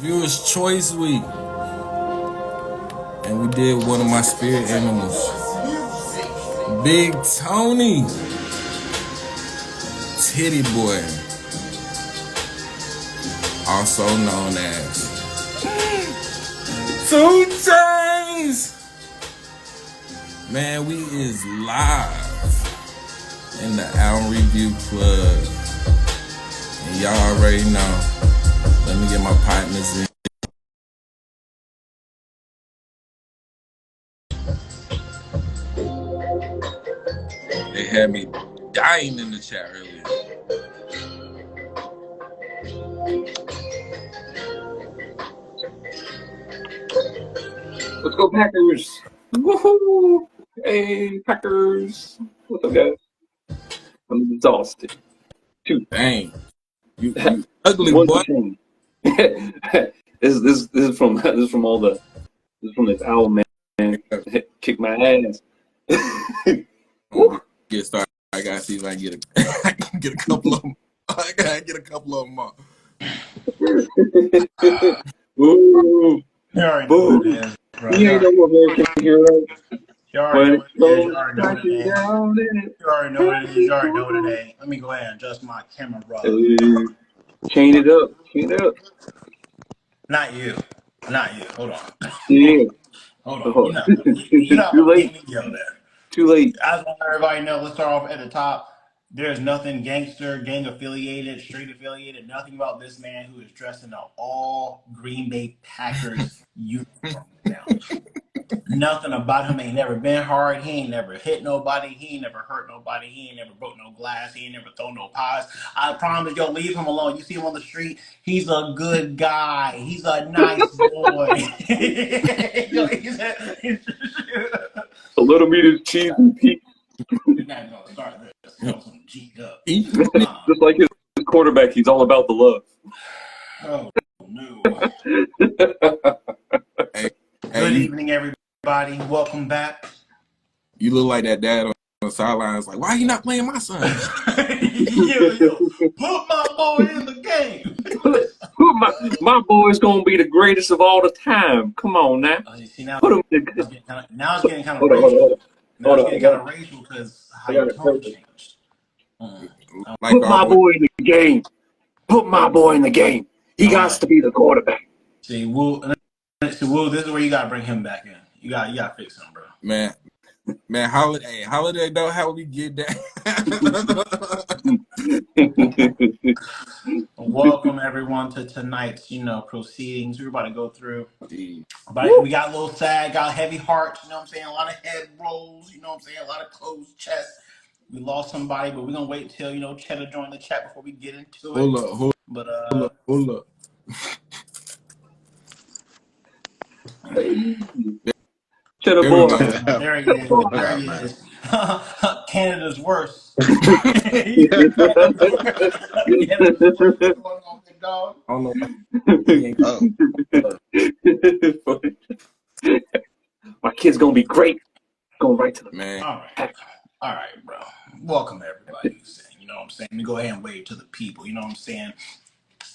Viewer's Choice Week. And we did one of my spirit animals. Big Tony. Tity Boy. Also known as 2 Chainz. Man, we is live in the album review club. And y'all already know. Let me get my partners in. They had me dying in the chat earlier. Let's go Packers! Woohoo! Hey Packers! What's up, guys? I'm exhausted. Dang, you ugly boy. This is from this album, man. Kick my ass. Get started. I gotta see if I can get a couple of them. I gotta get a couple of them more. Woo! You already know what it is, bro. You ain't no American hero. You already know what it is. You already know what it is. You already know what it is. You already know what it is. Let me go ahead and adjust my camera, bro. Chain it up. Chain it up. Not you. Hold on. Yeah. Hold on. You're not Too late. Get me yelled at. Too late. I just want everybody to know, let's start off at the top. There's nothing gangster, gang affiliated, street affiliated, nothing about this man who is dressed in an all Green Bay Packers uniform now. Nothing about him ain't never been hard. He ain't never hit nobody. He ain't never hurt nobody. He ain't never broke no glass. He ain't never thrown no pies. I promise, yo, leave him alone. You see him on the street, he's a good guy. He's a nice boy. Yo, A little bit of cheese and peas. You're not gonna start this. Some G'd up. Just like his quarterback, he's all about the love. Oh no. Good evening, everybody. Welcome back. You look like that dad on the sidelines, like, why are you not playing my son? yo, put my boy in the game. my boy's gonna be the greatest of all the time. Come on now. See, now put him now it's getting kind of racial. Now it's getting kind of racial because how your tone changed. Put my boy in the game. Put my boy in the game. He got to be the quarterback. See, Will, this is where you gotta bring him back in. You gotta fix him, bro. Man, holiday don't how we get that. Welcome everyone to tonight's, proceedings. We're about to go through. But we got a little sad, got heavy hearts, you know what I'm saying? A lot of head rolls, you know what I'm saying? A lot of closed chests. We lost somebody, but we're gonna wait till, Cheddar join the chat before we get into it. Hold up. Cheddar boy. There he is. Canada's worst. My kid's gonna be great. Going right to the man. All right, bro. Welcome everybody. You know what I'm saying? Let me go ahead and wave to the people. You know what I'm saying?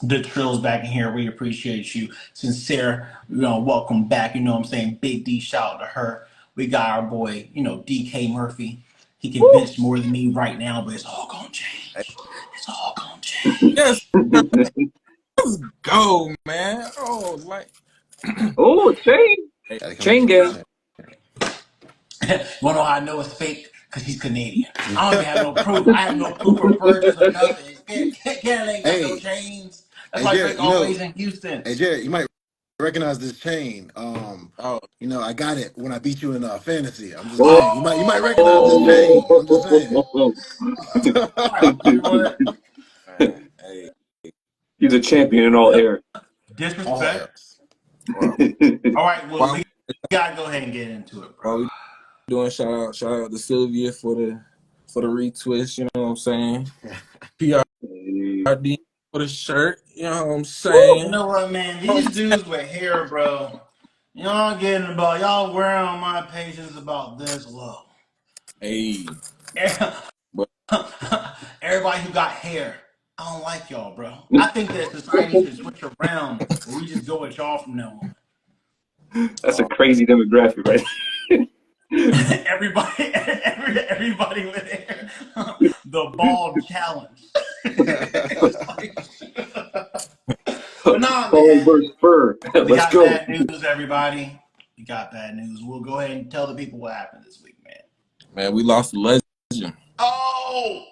The Trill's back in here. We appreciate you. Sincere, welcome back. You know what I'm saying? Big D, shout out to her. We got our boy, DK Murphy. He can bench more than me right now, but it's all gonna change. It's all gonna change. Yes. Let's go, man. Chain gang. Wanna know how I know it's fake? Because he's Canadian. I don't even have no proof. I have no proof or purchase or nothing. Canada ain't got no chains. That's why Drake always in Houston. Hey, Jared, you might recognize this chain. I got it when I beat you in fantasy. I'm just saying. You might recognize this chain. I'm just saying. He's a champion in all areas. Disrespect. All right, well, we gotta go ahead and get into it, bro. Doing shout out to Sylvia for the retwist, you know what I'm saying? T.R.U for the shirt, you know what I'm saying? You know what, man? These dudes with hair, bro. Y'all wearing my patience about this low. Hey. Everybody who got hair, I don't like y'all, bro. I think that society should switch around where we just go with y'all from now That's a crazy demographic, right? on. Everybody with it. The bald challenge. It's like, but nah, Bone man. versus fur. We Let's got go. bad news, everybody. We got bad news. We'll go ahead and tell the people what happened this week, man. Man, we lost the legend. Oh!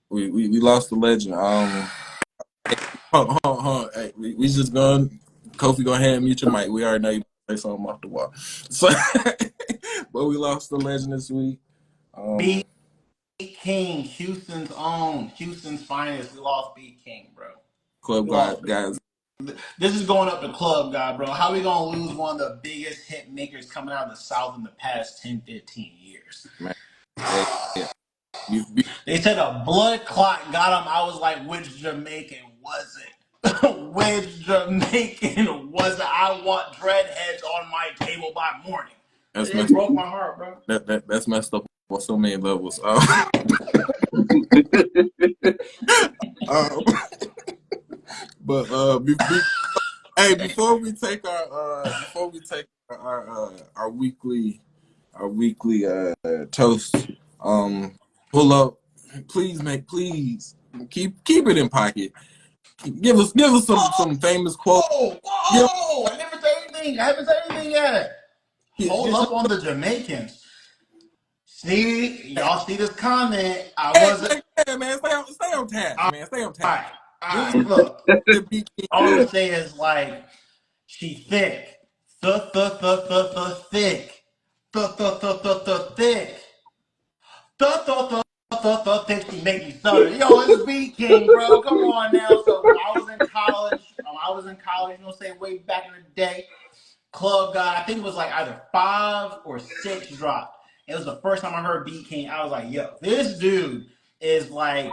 We lost the legend. Hey, we just going. Kofi, go ahead and mute your mic. We already know you say something off the wall. So, but we lost the legend this week. B King, Houston's own, Houston's finest. We lost B King, bro. Club We lost B. guys. This is going up the club guy, bro. How we gonna lose one of the biggest hit makers coming out of the South in the past 10, 15 years? Man, yeah. They said a blood clot got him. I was like, which Jamaican was it? Which Jamaican was it? I want dreadheads on my table by morning. That's It messed. broke my heart, bro. That's messed up on so many levels. Um, but hey, before we take our weekly toast, pull up, please keep it in pocket. Give us some famous quotes. Whoa! I never said anything. I haven't said anything yet. Hold up on the Jamaicans. See, y'all see this comment? I wasn't. Hey, man, stay on task, All man. Stay on task. right, all Give us right. Look, the BK all I'm quote. gonna say is like, she thick, thick, thick. Thick, she make you stutter. Yo, it's B King, bro. Come on now. So when I was in college, you know, say way back in the day, club guy, I think it was like either 5 or 6 dropped. It was the first time I heard B King. I was like, yo, this dude is like,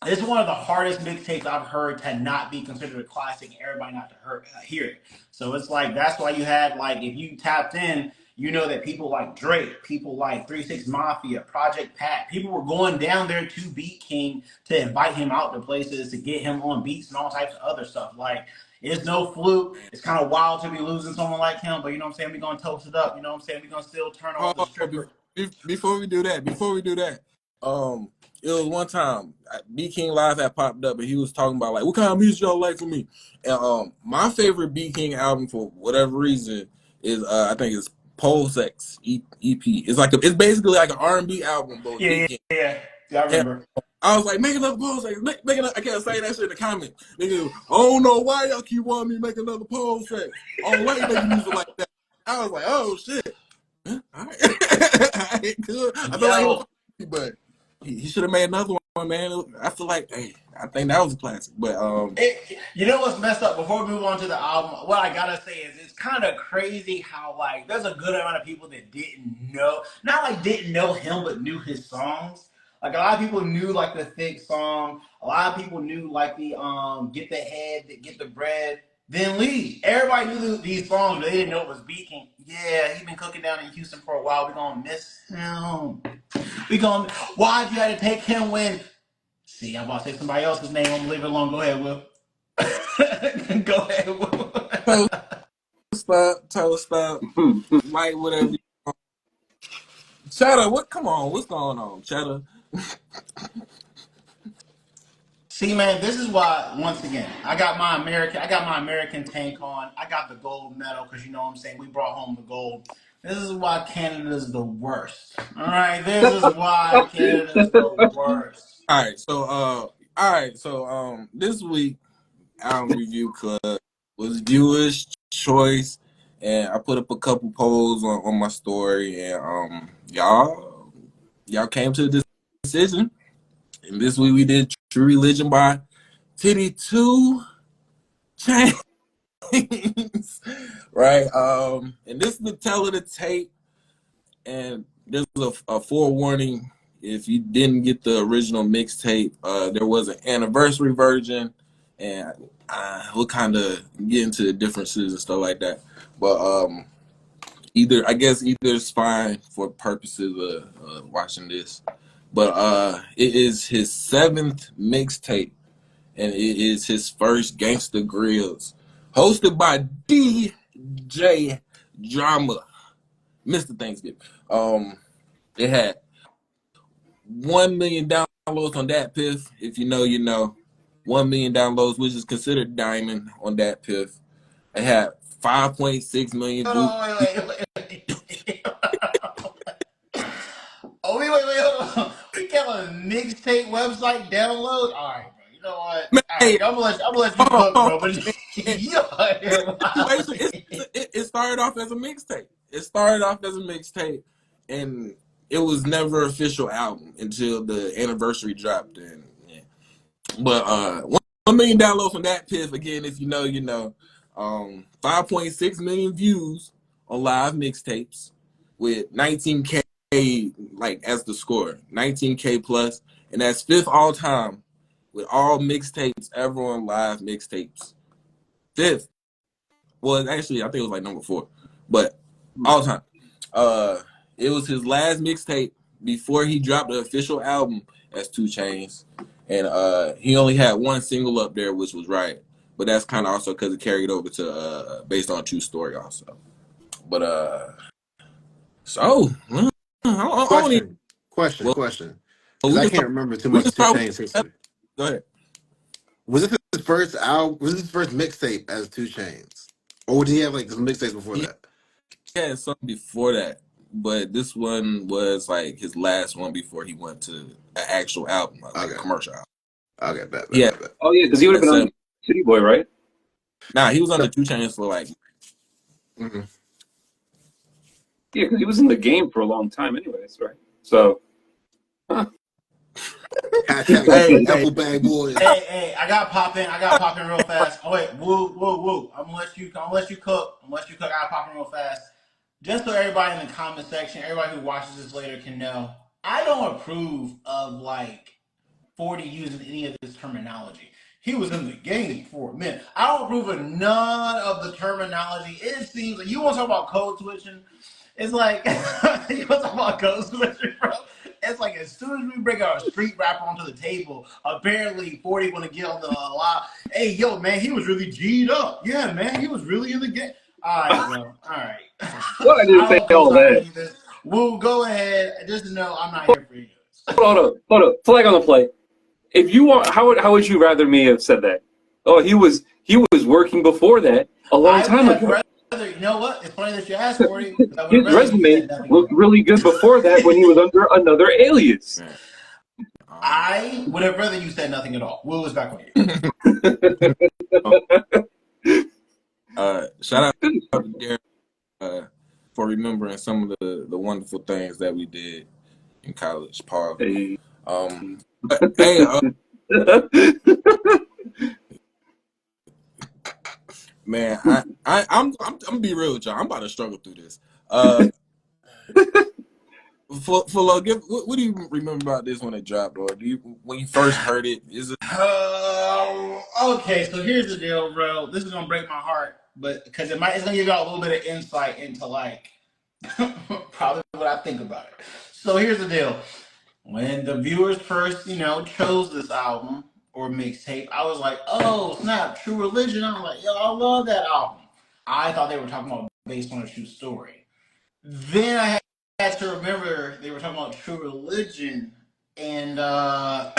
this is one of the hardest mixtapes I've heard to not be considered a classic and everybody not to hear it. So it's like, that's why you had, like, if you tapped in, you know that people like Drake, people like 3 6 Mafia, Project Pat, people were going down there to beat King to invite him out to places to get him on beats and all types of other stuff. Like, it's no fluke. It's kind of wild to be losing someone like him, but you know what I'm saying? We're going to toast it up. You know what I'm saying? We're going to still turn on the stripper. Before we do that, it was one time B King Live had popped up and he was talking about like what kind of music y'all like for me. And my favorite B King album for whatever reason is I think it's Pole Sex EP. It's basically like an R&B album, but with B King. Yeah, I And remember. I was like, make another Pole Sex. Make another, I can't say that shit in the comments. Nigga, I don't know why y'all keep wanting me to make another Pole Sex. I don't like making music like that. I was like, oh shit. All right. Good. I feel like he was Yo, but he should have made another one, man. I feel like, hey, I think that was a classic. But you know what's messed up? Before we move on to the album, what I gotta say is it's kind of crazy how like there's a good amount of people that didn't know, not like didn't know him, but knew his songs. Like a lot of people knew like the thick song. A lot of people knew like the get the head, get the bread. Then Lee. Everybody knew these songs, but they didn't know it was Beacon. Yeah, he been cooking down in Houston for a while. We gonna miss him. We gonna. Why'd you have to take him when? See, I'm about to say somebody else's name. I'm gonna leave it alone. Go ahead, Will. Go ahead, Will. toast up, like whatever. Cheddar, come on, what's going on, Cheddar? See, man, this is why. Once again, I got my American tank on. I got the gold medal because you know what I'm saying. We brought home the gold. This is why Canada's the worst. All right, this is why Canada's the worst. This week album review club was viewers' choice, and I put up a couple polls on my story, and y'all came to the decision. And this week we did True Religion by Tity 2 Chains. Right? And this is the tell of the tape, and there's a forewarning. If you didn't get the original mixtape, there was an anniversary version, and we'll kind of get into the differences and stuff like that. But either it's fine for purposes of watching this. But it is his 7th mixtape and it is his first Gangsta Grills, hosted by DJ Drama, Mr. Thanksgiving. It had 1 million downloads on that piff. If you know, you know. 1 million downloads, which is considered diamond on that piff. It had 5.6 million views. Oh, wait, hold on. We got a mixtape website download? All right, bro. You know what? Man, All hey, right, I'm gonna let you cook, bro. But man. yo, It started off as a mixtape. It started off as a mixtape, and it was never an official album until the anniversary dropped. And yeah. But 1 million downloads on that piff again. If you know, you know. 5.6 million views on live mixtapes with 19K like as the score, 19K plus, and that's fifth all time with all mixtapes ever on live mixtapes. Fifth. Well, actually, I think it was like number 4, but all time. It was his last mixtape before he dropped the official album as 2 Chainz, and he only had one single up there, which was Riot. But that's kind of also because it carried over to based on a true story also. But so I don't even. Well, Question. Because we I can can't start. remember too We much can of Two start Chainz with. history. Go ahead. Was this his first album? Was this his first mixtape as Two Chainz, or did he have like some mixtapes before He that? had something before that, but this one was like his last one before he went to an actual album, like a Okay, commercial album. okay, bet, bet, Yeah, bet, bet. Oh yeah, because he would have been on Tity Boy, right? nah, he was So, under 2 Chainz for like. mhm. Yeah, because he was in the game for a long time, anyways, right? So, huh. Hashtag Hey, hey, duffel bag boys. hey, I gotta pop in. I gotta pop in real fast. Oh wait, woo. I'm gonna let you cook. I gotta pop in real fast. Just so everybody in the comment section, everybody who watches this later can know, I don't approve of like 40 using any of this terminology. He was in the game for a minute. I don't approve of none of the terminology. It seems like you want to talk about code switching. It's like you want to talk about code switching, bro. It's like as soon as we bring a street rapper onto the table, apparently 40 want to get on the lot. Hey, yo, man, he was really G'd up. Yeah, man, he was really in the game. All right, bro. All right. Well, I didn't I say don't all co-sign that. any of this. Woo, go ahead. Just to know I'm not here for you. Hold up. Flag on the play. If you want, how would you rather me have said that? Oh, he was working before that a long I would time have ago. rather, you know what? It's funny that you asked for it, because I would have His rather you resume said nothing at looked all. really good before that when he was under another alias. man, I would have rather you said nothing at all. Will is back on you. shout out to Derek for remembering some of the wonderful things that we did in college. Paul. Hey. But, hey, man, I'm gonna be real with y'all. I'm about to struggle through this. For what do you remember about this when it dropped, or do you when you first heard it? Is it Okay, so here's the deal, bro. This is gonna break my heart, but because it's gonna give y'all a little bit of insight into like probably what I think about it. So here's the deal. When the viewers first, chose this album or mixtape, I was like, oh snap, True Religion. I'm like, yo, I love that album. I thought they were talking about based on a true story. Then I had to remember they were talking about True Religion, and look,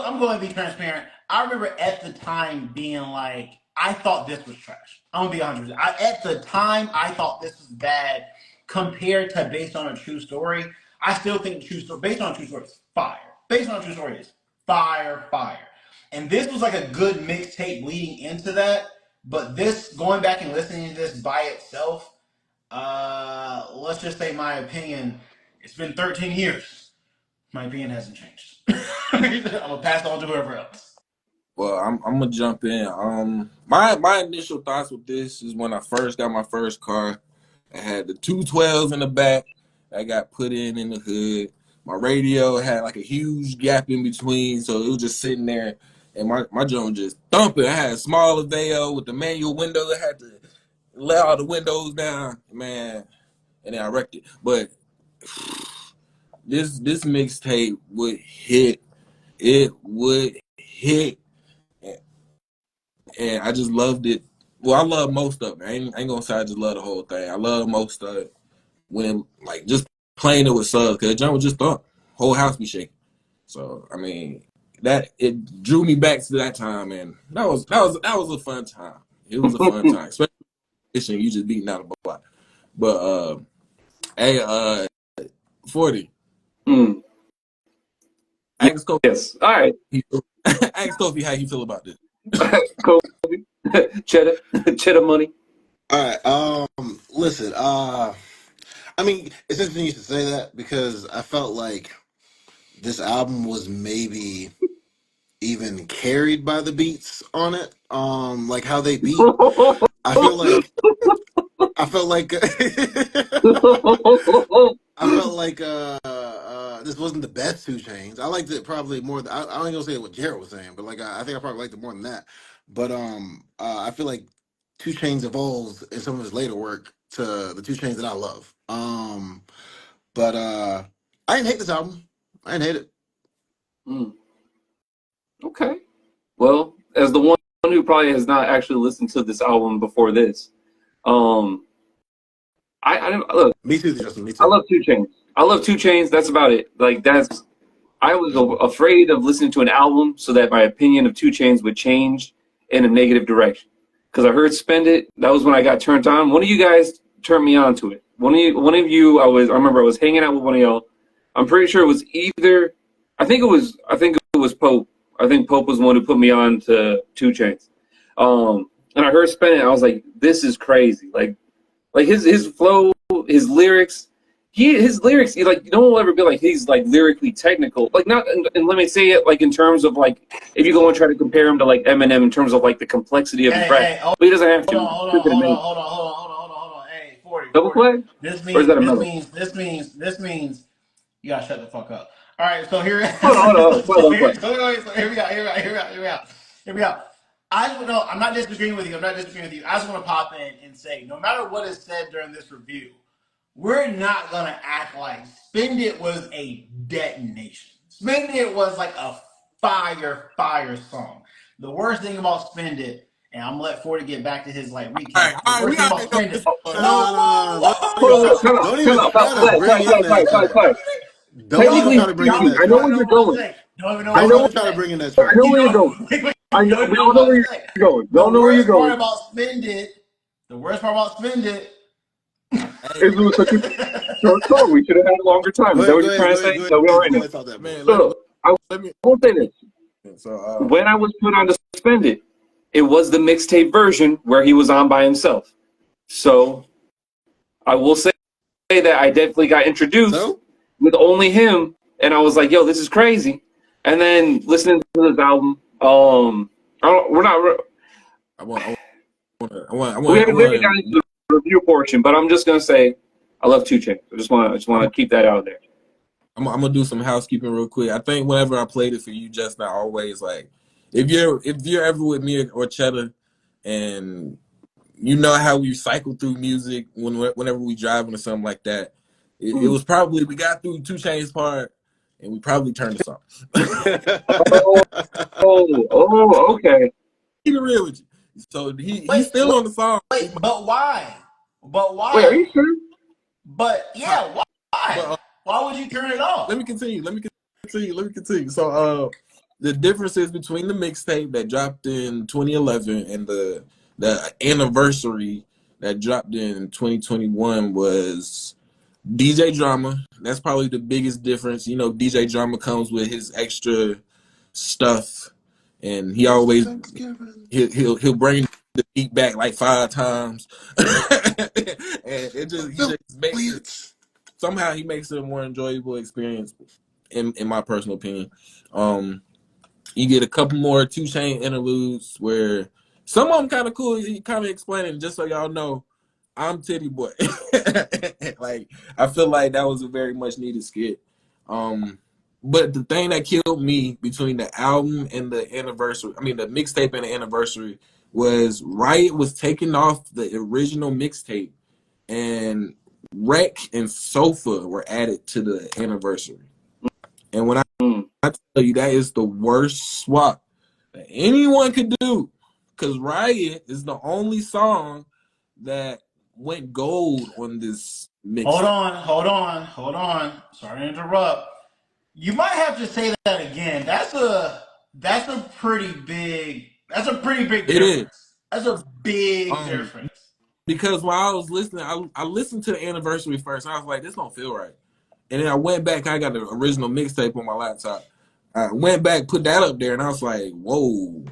I'm going to be transparent. I remember at the time being like, I thought this was trash. I'm gonna be 100. At the time, I thought this was bad compared to based on a true story. I still think true story based on a true story is fire. Based on a true story is fire. And this was like a good mixtape leading into that. But this going back and listening to this by itself, let's just say my opinion. It's been 13 years. My opinion hasn't changed. I'm gonna pass it on to whoever else. well? I'm gonna jump in. My initial thoughts with this is when I first got my first car. I had the 212s in the back. I got put in the hood. My radio had like a huge gap in between, so it was just sitting there, and my joint was just thumping. I had a smaller Aveo with the manual window. I had to let all the windows down, man, and then I wrecked it. But this mixtape would hit. it would hit, and I just loved it. Well, I love most of it. I ain't gonna say I just love the whole thing. I love most of it when like just playing it with subs because John was just thump, whole house be shaking. So I mean that it drew me back to that time, and that was a fun time. It was a fun time, especially you just beating out a block. But hey, 40. Mm. Ask Kofi. Yes. All right. Ask Kofi how you feel about this. Kobe. Cheddar money. All right. Listen. I mean, it's interesting you should say that because I felt like this album was maybe even carried by the beats on it. Like how they beat. I feel like I felt like I felt like this wasn't the best Two Chains. I liked it probably more. I ain't gonna say what Jared was saying, but like I think I probably liked it more than that. But I feel like Two Chains evolves in some of his later work to the Two Chains that I love. But I didn't hate this album. I didn't hate it. Mm. Okay. Well, as the one who probably has not actually listened to this album before this, I didn't look. Me too, Justin. Me I too. love Two Chains. I love Two Chains. That's about it. Like that's. I was afraid of listening to an album so that my opinion of Two Chains would change in a negative direction. Because I heard "Spend It." That was when I got turned on. One of you guys turned me on to it. One of you. I remember I was hanging out with one of y'all. I'm pretty sure it was either. I think it was Pope. I think Pope was the one who put me on to Two Chains. And I heard "Spend It." I was like, "This is crazy." Like his flow, his lyrics. His lyrics, like no one will ever be like he's like lyrically technical. Like not, and let me say it like in terms of like if you go and try to compare him to like Eminem in terms of like the complexity of his rap, but he doesn't have to. Hold on. Hey, 40, Double 40. play, or is that a medal? This means you gotta shut the fuck up. All right, so here, Hold on, play. so here we go. Here we go. I'm not disagreeing with you. I just want to pop in and say, no matter what is said during this review, we're not gonna act like Spend It was a detonation. Spend It was like a fire song. The worst thing about Spend It, and I'm gonna let 40 get back to his like recap. The All right, we worst thing gotta about take up Spend this. It. No. Don't Time even out, try to bring in that track. Don't even Technically try to bring in speaking, that I know track. where Don't you're even know what going. to say. Don't even know I what know, Don't to try to say. bring in that I track. know where you're going. You don't We know all know what where to you're say. going. We The all know where you're worst part going. about Spend It, Hey, Is it was such a short song. We should have had a longer time. Go Is that ahead, what go you're ahead, trying go to ahead, say? go No, we ahead, already go know. ahead, talk that man, bullshit. So I let me will say let me. this. So When I was put on to Suspend it was the mixtape version where he was on by himself. So I will say that I definitely got introduced So with only him, and I was like, "Yo, this is crazy." And then listening to this album, we're not. We haven't really want gotten into the review portion, but I'm just gonna say I love Two Chainz. I just want to keep that out there. I'm gonna do some housekeeping real quick. I think whenever I played it for you, just not always like if you're ever with me or Cheddar, and you know how we cycle through music whenever we driving or something like that. It was probably we got through Two Chainz part, and we probably turned this off. Okay. Keep it real with you. So he's wait, still on the song. wait, but why? But Wait, are why? you sure? But yeah, But why? Why would you turn it off? let me continue. So the differences between the mixtape that dropped in 2011 and the anniversary that dropped in 2021 was DJ Drama. That's probably the biggest difference. You know, DJ Drama comes with his extra stuff, and he Mr. always Thanksgiving. he'll bring the beat back like 5 times, and he Bill just makes it Blitz. somehow he makes it a more enjoyable experience in my personal opinion. Um, you get a couple more Two Chain interludes where some of them kind of cool. He kind of explaining just so y'all know, I'm Tity Boy. Like I feel like that was a very much needed skit. But the thing that killed me between the album and the anniversary, I mean the mixtape and the anniversary, was Riot was taking off the original mixtape, and Wreck and Sofa were added to the anniversary. And when I I tell you, that is the worst swap that anyone could do. Because Riot is the only song that went gold on this Hold mixtape. on, hold on, hold on. Sorry to interrupt. You might have to say that again. That's a pretty big It is. difference. That's a big Um, difference. because while I was listening, I listened to the anniversary first. And I was like, this don't feel right. And then I went back. I got the original mixtape on my laptop. I went back, put that up there, and I was like, whoa,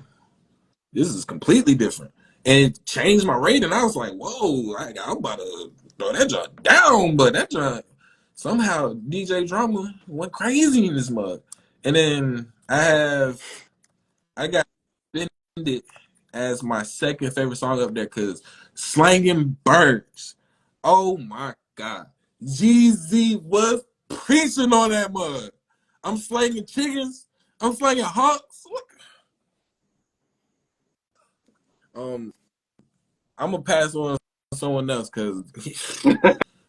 this is completely different. And it changed my rating. I was like, whoa, I'm about to throw that joint down. But that joint, somehow DJ Drama went crazy in this mug. And then I got Offended as my second favorite song up there because Slanging Birds. Oh my God. GZ was preaching on that mud. I'm slanging chickens. I'm slanging hawks. Um, I'm gonna pass on someone else because,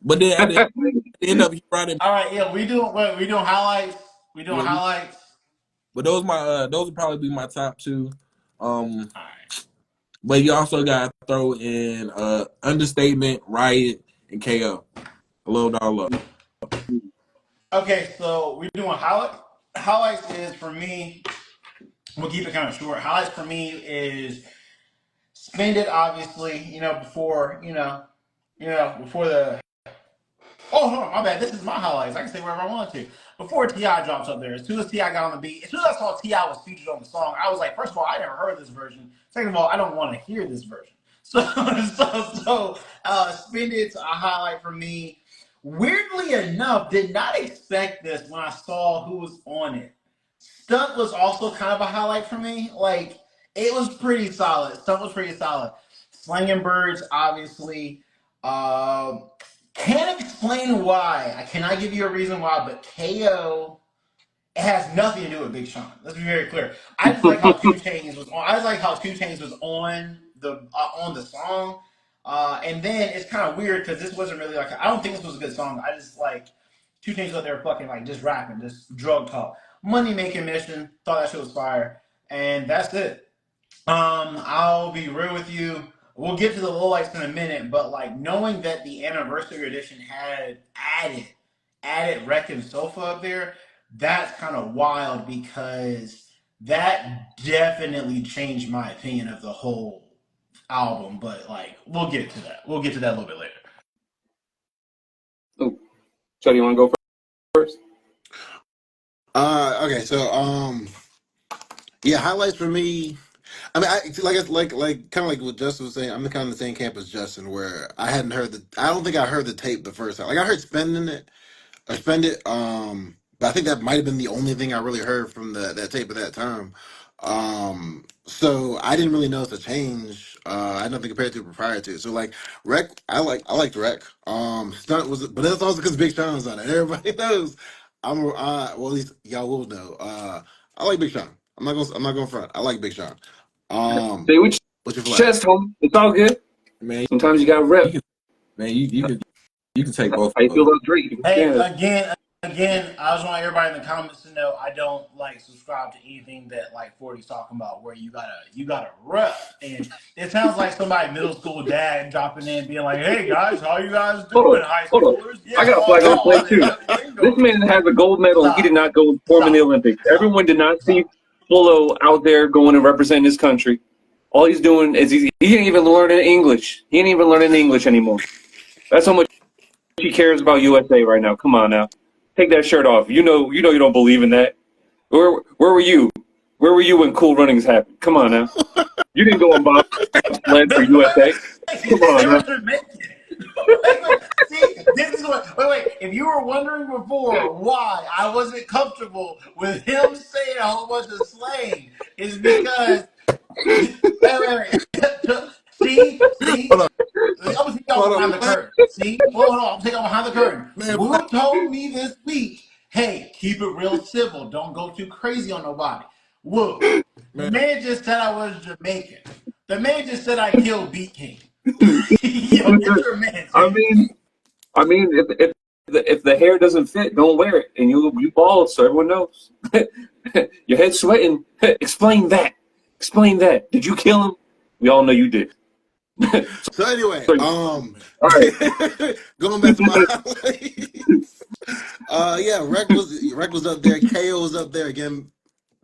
but then at the end up he brought it. All right, yeah, we doing highlights. We doing Yeah, highlights. but those would probably be my top two. Um, All right. but you also got to throw in Understatement, Riot, and KO. A little dog love. Okay, so we doing highlights. Highlights is for me. We'll keep it kind of short. Highlights for me is Spend It, obviously. Before the. Oh, hold on, my bad. This is my highlights. I can say whatever I want to. Before T.I. drops up there, as soon as T.I. got on the beat, as soon as I saw T.I. was featured on the song, I was like, first of all, I never heard this version. Second of all, I don't want to hear this version. So, Spend It's a highlight for me. Weirdly enough, did not expect this when I saw who was on it. Stunt was also kind of a highlight for me. Like, it was pretty solid. Stunt was pretty solid. Slanging Birds, obviously. Uh, can't explain why. I cannot give you a reason why, but KO, it has nothing to do with Big Sean. Let's be very clear. I just like how Two Chainz was on. I just like how Two Chainz was on the song. And then it's kind of weird because this wasn't really like, I don't think this was a good song. I just like Two Chainz out there fucking like just rapping, just drug talk, money making mission. Thought that shit was fire, and that's it. I'll be real with you. We'll get to the lowlights in a minute, but like knowing that the anniversary edition had added Wreck and Sofa up there, that's kind of wild because that definitely changed my opinion of the whole album. But like, we'll get to that. We'll get to that a little bit later. Oh, so do you want to go first? Okay, so yeah, highlights for me. I mean, like kind of like what Justin was saying. I'm kind of in the same camp as Justin, where I hadn't heard the. I don't think I heard the tape the first time. Like I heard spending it or spend it. But I think that might have been the only thing I really heard from that tape at that time. So I didn't really notice a change. I had nothing compared to it prior to. So like Rec, I liked Rec. Stunt was, but that's also because Big Sean was on it. Everybody knows. Well, at least y'all will know. I like Big Sean. I'm not going front. I like Big Sean. Say which What's your flag? chest, homie. It's all good. Man, Sometimes you got to you rep. can, man, you can take both How you of feel those. about Drake in Hey, Canada? again, I just want everybody in the comments to know I don't like subscribe to anything that like 40's talking about where you gotta rep. And it sounds like somebody middle school dad dropping in being like, hey guys, how you guys Hold doing, on, high hold on. schoolers? I Yeah, got a flag on the play they too. got the thing This going. man has a gold medal. He did Stop. not go and perform in the Stop. Olympics. Stop. Everyone did not see Stop. Fulo out there going and representing his country. All he's doing is he didn't even learn in English. He ain't even learning English anymore. That's how much he cares about USA right now. Come on now, take that shirt off. You don't believe in that. Where were you? Where were you when Cool Runnings happened? Come on now. You didn't go and bobsled for USA. Come on They were now. Jamaican. Wait. See, this is what. Wait. If you were wondering before why I wasn't comfortable with him saying a whole bunch of slang, is because wait. See. Hold on, I'm gonna take y'all hold behind on, the man, curtain. See, hold on. I'm taking y'all behind the curtain. man, Wu told me this week, "Hey, keep it real civil. Don't go too crazy on nobody." Wu, the man. man just said I was Jamaican. The man just said I killed Beat King. Yo, get your man, I man. mean, if the hair doesn't fit, don't wear it, and you bald, so everyone knows. Your head's sweating. Explain that. Explain that. Did you kill him? We all know you did. So anyway, So, all right. going back to my highlights. Yeah, Rec was up there. KO was up there again.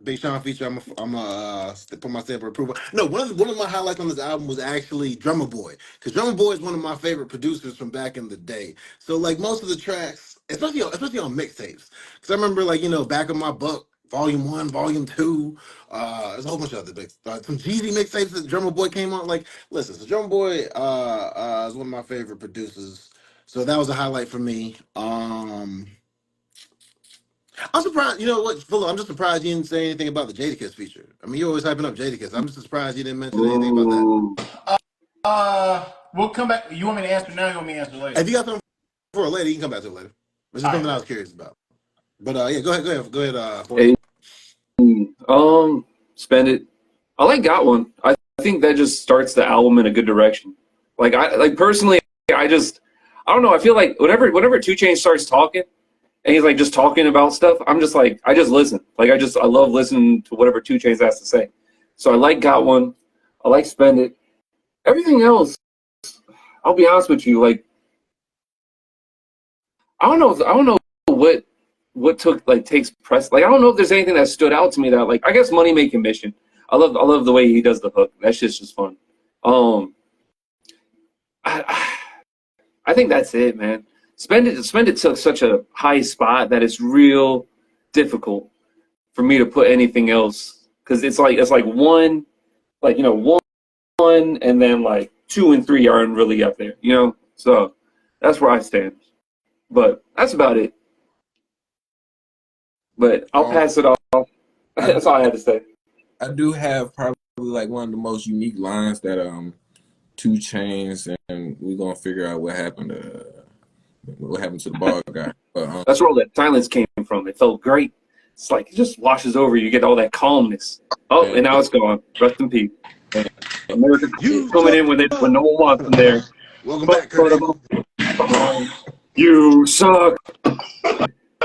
Big Sean feature. I'm a put my stamp of approval. No, one of my highlights on this album was actually Drummer Boy, because Drummer Boy is one of my favorite producers from back in the day. So like most of the tracks, especially on mixtapes, because I remember like Back of My Buck, Volume 1, Volume 2. There's a whole bunch of other some Jeezy mixtapes that Drummer Boy came on. Like, listen, so Drummer Boy is one of my favorite producers. So that was a highlight for me. I'm surprised. You know what, Fuller? I'm just surprised you didn't say anything about the Jadakiss feature. I mean, you're always hyping up Jadakiss. I'm just surprised you didn't mention anything about that. Ooh. We'll come back. You want me to answer now? Or you want me to answer later? If you got something for it later, you can come back to it later. It's just All something I right. was curious about. But yeah, go ahead, Ford. Hey, spend it. I like Got One. I think that just starts the album in a good direction. Like personally, I don't know. I feel like whenever 2 Chainz starts talking and he's like just talking about stuff, I'm just like I just listen. Like I love listening to whatever 2 Chainz has to say. So I like Got One. I like Spend It. Everything else, I'll be honest with you. Like I don't know what takes press. Like I don't know if there's anything that stood out to me that like I guess Money Making Mission. I love the way he does the hook. That shit's just fun. I I think that's it, man. Spend it took such a high spot that it's real difficult for me to put anything else because it's like one, like one, and then like 2 and 3 aren't really up there, So that's where I stand. But that's about it. But I'll Um, pass it off. I That's all I had to say. I do have probably like one of the most unique lines that 2 Chains, and we're gonna figure out what happened to the ball guy. But That's where all that silence came from. It felt great. It's like it just washes over you. You get all that calmness. Oh, and now it's gone. Rest in peace. America You coming suck. in when no one wants them there. Welcome back, Kurt Angle. You suck.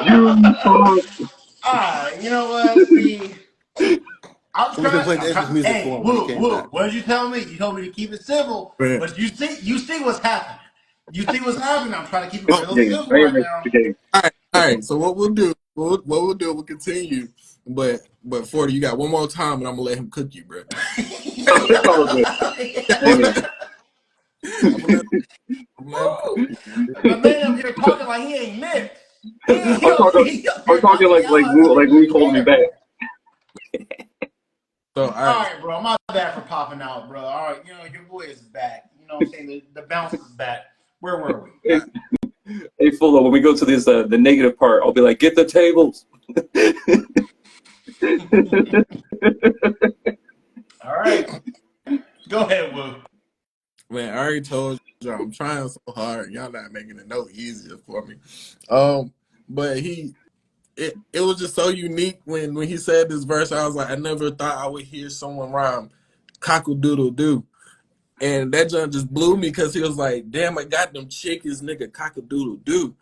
You suck. You know what? See, I'm So we can trying. play the entrance music Hey, for him when he Woo, came Woo. back. What did you tell me? You told me to keep it civil, man, but you see what's happening. You see what's happening. I'm trying to keep it oh, real Game. civil I ain't right ready now. for the game. all right. So we'll continue. But 40, you got one more time, and I'm gonna let him cook you, bro. It's all good. Amen. I'm gonna let him cook Woo! you. My man up here talking like he ain't mixed. I'm talking. He up I'm here talking talking like y'all as if like he Luke really holding me care. back. So all All right, right, bro. My bad for popping out, bro. All right, your boy is back. You know what I'm saying? The bounce is back. Where were we? all Hey, right. hey, Fuller, when we go to this the negative part, I'll be like, get the tables. All right. Go ahead, Woo. Man, I already told you I'm trying so hard. Y'all not making it no easier for me. But it was just so unique when he said this verse. I was like, I never thought I would hear someone rhyme cockle doodle doo. And that just blew me because he was like, damn, I got them chickens, nigga, cockle doodle doo.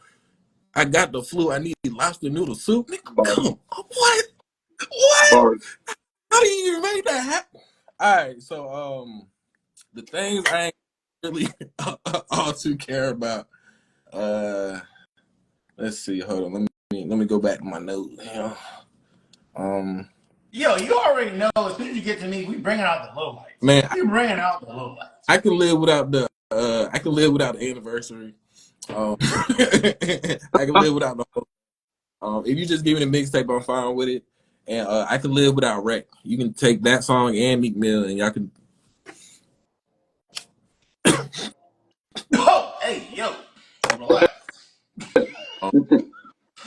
I got the flu. I need lobster noodle soup. Nigga, Bars, come on. What? What? bars. How do you even make that happen? All right, so the things I ain't really all too care about. Uh let's see, hold on. Let me go back to my note. Um Yo, you already know as soon as you get to me, we bringing out the lowlights. man, We bringing out the lowlights. I can live without the anniversary. I can live without the if you just give me the mixtape, I'm fine with it. And I can live without Wreck. You can take that song and Meek Mill, and y'all can. Whoa, hey, yo, relax. Um,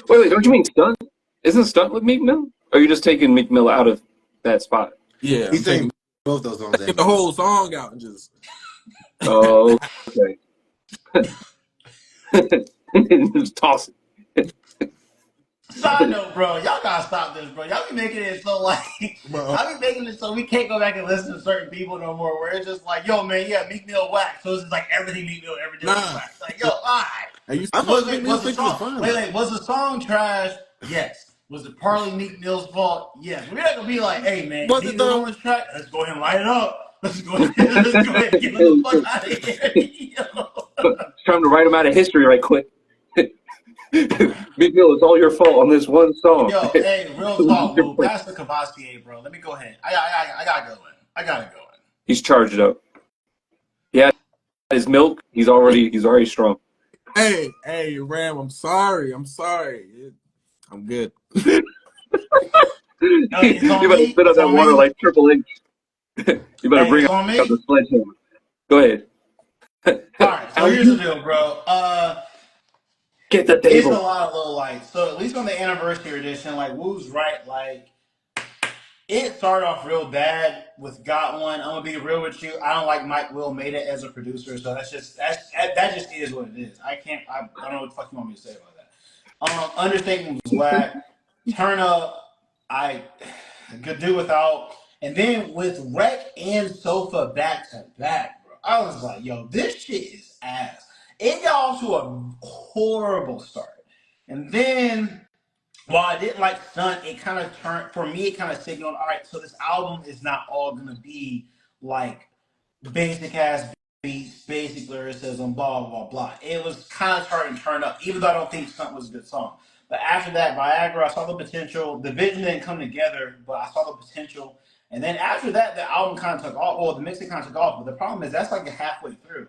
Wait, don't you mean Stunt? Isn't Stunt with Meek Mill? Or are you just taking Meek Mill out of that spot? yeah, He's I'm saying taking, both those songs taking and the Meek whole Mill. song out and just. Oh, okay. Just toss it. Side note, bro, y'all gotta stop this, bro. Y'all be making it so like But, y'all be making it so we can't go back and listen to certain people no more. Where it's just like, yo, man, yeah, Meek Mill whack. So it's just like everything Meek Mill ever did was nah, whack. Like, yo, all right. I used I Was thought wait, Meek Mill was the six was song fine wait, though. wait, was the song trash? Yes. Was it partly Meek Mill's fault? Yes. We're not gonna be like, hey man, Was Meek it Mill's on though? this track. Let's go ahead and light it up. Let's go ahead and get him the fuck out of here. It's time to write him out of history right quick. Big Bill, it's all your fault on this one song. Yo, hey, real talk. Well, pass the Cavassier, bro. Let me go ahead. I gotta go in. I gotta go in. He's charged up. Yeah, his milk. He's already strong. Hey, Ram, I'm sorry. I'm good. No, it's You on better me. spit out It's that on water me. like Triple H. You better Hey, bring it's out on the me. sledgehammer. Go ahead. All right. So How here's the you deal, bro. get the It's a table? lot of low lights. So at least on the anniversary edition, like Woo's right, like it started off real bad with Got One. I'm gonna be real with you. I don't like Mike Will made it as a producer, so that just is what it is. I don't know what the fuck you want me to say about that. Understatement was whack. Turn Up, I could do without. And then with Wreck and Sofa back to back, bro, I was like, yo, this shit is ass. It got off to a horrible start. And then while I didn't like Stunt, it kind of turned for me. It kind of signaled, all right, so this album is not all gonna be like basic ass beats, basic lyricism, blah blah blah. It was kind of starting to turn up, even though I don't think Stunt was a good song. But after that, Viagra, I saw the potential. The vision didn't come together, but I saw the potential. And then after that, the album kind of took off. Well, the mixing kind of took off. But the problem is that's like halfway through.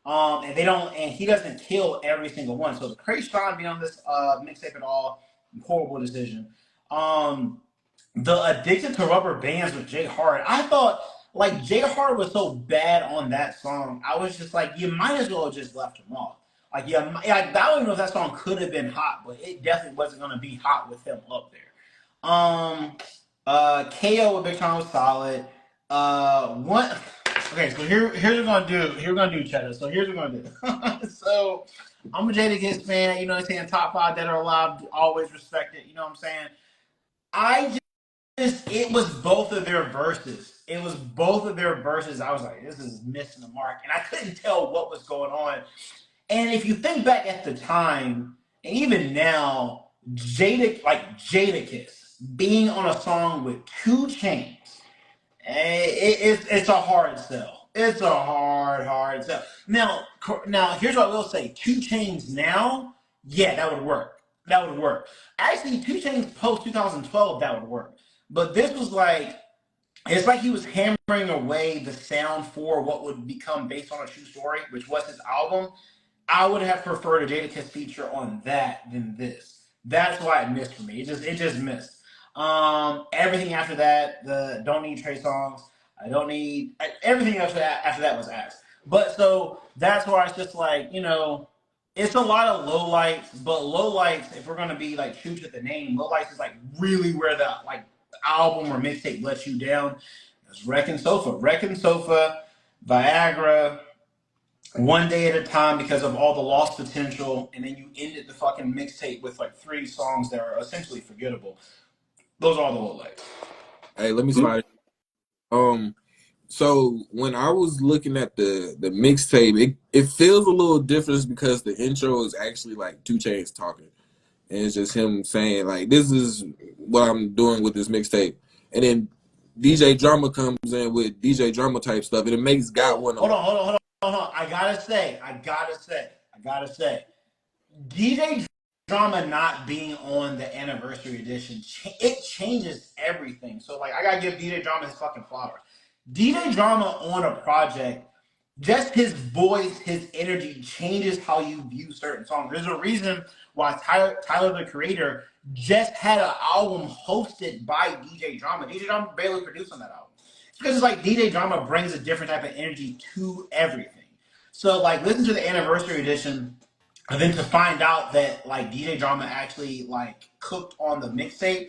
And they don't, and he doesn't kill every single one. So the Crazy Sean being on this mixtape at all, horrible decision. The Addicted to Rubber Bands with Jay Hard. I thought like Jay Hard was so bad on that song. I was just like, you might as well have just left him off. Like, yeah, I don't even know if that song could have been hot, but it definitely wasn't gonna be hot with him up there. KO with Big Sean was solid. One. Okay, so here's what we're gonna do. Here we're gonna do Cheddar. So here's what we're gonna do. So I'm a Jadakiss fan. You know what I'm saying? Top five that are alive. Always respect it. You know what I'm saying? I it was both of their verses. It was both of their verses. I was like, this is missing the mark. And I couldn't tell what was going on. And if you think back at the time, and even now, Jadakiss being on a song with 2 Chainz, it's a hard sell. It's a hard sell. Now, here's what I will say: 2 Chainz now, yeah, that would work. That would work. Actually, 2 Chainz post 2012, that would work. But this was like, it's like he was hammering away the sound for what would become Based on a True Story, which was his album. I would have preferred a Jadakiss feature on that than this. That's why it missed for me. It just missed. Everything after that, the don't need Trey songs. I don't need everything after that. After that was asked. But so that's why it's just like, it's a lot of low lights. But low lights, if we're gonna be like true to the name, low lights is like really where the like album or mixtape lets you down. It's Wreck and Sofa, Viagra, One Day at a Time because of all the lost potential, and then you ended the fucking mixtape with like 3 songs that are essentially forgettable. Those are all the lowlights. Hey, let me slide. So when I was looking at the mixtape, it feels a little different because the intro is actually like 2 Chainz talking, and it's just him saying like, "This is what I'm doing with this mixtape," and then DJ Drama comes in with DJ Drama type stuff, and it makes Got Oh, One. hold on. I gotta say, DJ Drama not being on the anniversary edition, it changes everything. So like, I gotta give DJ Drama his fucking flowers. DJ Drama on a project, just his voice, his energy changes how you view certain songs. There's a reason why Tyler the Creator just had an album hosted by DJ Drama. DJ Drama barely produced on that album. It's because it's like DJ Drama brings a different type of energy to everything. So like, listen to the anniversary edition, and then to find out that like DJ Drama actually like cooked on the mixtape,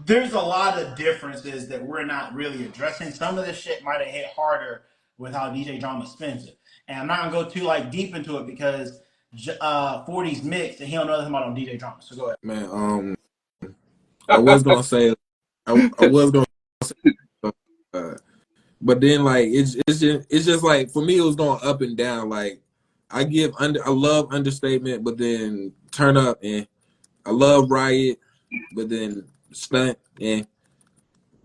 there's a lot of differences that we're not really addressing. Some of this shit might have hit harder with how DJ Drama spins it. And I'm not gonna go too like deep into it because 40's mixed and he don't know nothing about on DJ Drama. So go ahead. Man, I was gonna say, I was gonna say, uh, but then like it's just like for me it was going up and down. Like I love Understatement, but then Turn Up, and I love Riot. but then Stunt and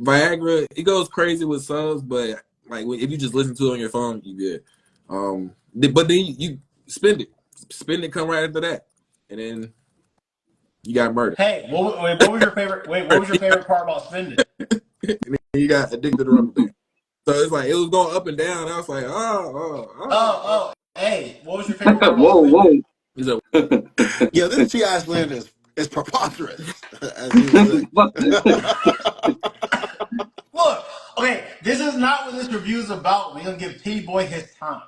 Viagra, it goes crazy with subs, but like if you just listen to it on your phone, you good. But then you spend it, come right after that, and then you got murder. Hey, what was your favorite? Wait, what was your favorite part about spending? And then you got addicted to rubber band. So it's like it was going up and down. I was like, Hey, what was your favorite part about Whoa, spending? whoa. Is it Yeah, this T.I. slander is preposterous, as you would say. Look, okay, this is not what this review is about. We're gonna give Tity Boy his time.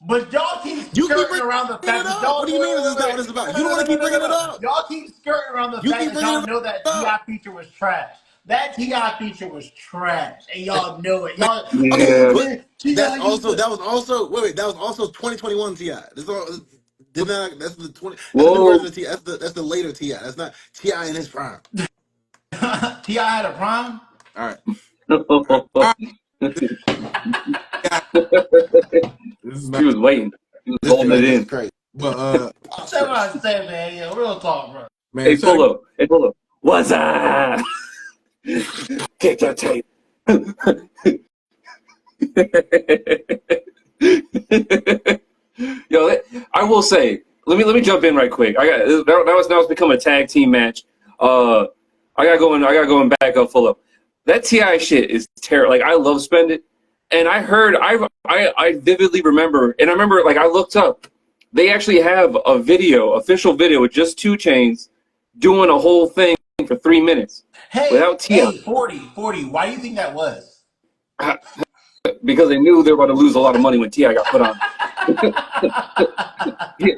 But y'all keep You keep skirting bringing around the it fact that up. What y'all do you mean this is not what it's about? You don't want to keep bringing it up. y'all keep skirting around the You fact keep that bringing y'all it know that Ti up. feature was trash. That Ti feature was trash, and y'all know it. man? Y'all Okay, Yeah. but Ti used to. that was also that was also 2021 Ti. This all did not that's the 20 that's the new Whoa. version of Ti. That's the later Ti. That's not Ti in his prime. Ti had a prime. All right, all right. Yeah, this is He not. was waiting. He was This dude holding it right there is in. crazy. But That's what Preposterous. I said, man. Yeah, real talk, bro. man, Hey, check. Polo. Hey, Polo. What's up? Take that tape. Yo, I will say, let me jump in right quick. I got now it's become a tag team match. Uh, I got going back up full up. That Ti shit is terrible. Like I love Spend It, and I heard I vividly remember, and I remember like I looked up. They actually have a video, official video with just 2 Chainz doing a whole thing for 3 minutes without Ti Hey, 40. Why do you think that was? because they knew they were about to lose a lot of money when Ti got put on. he,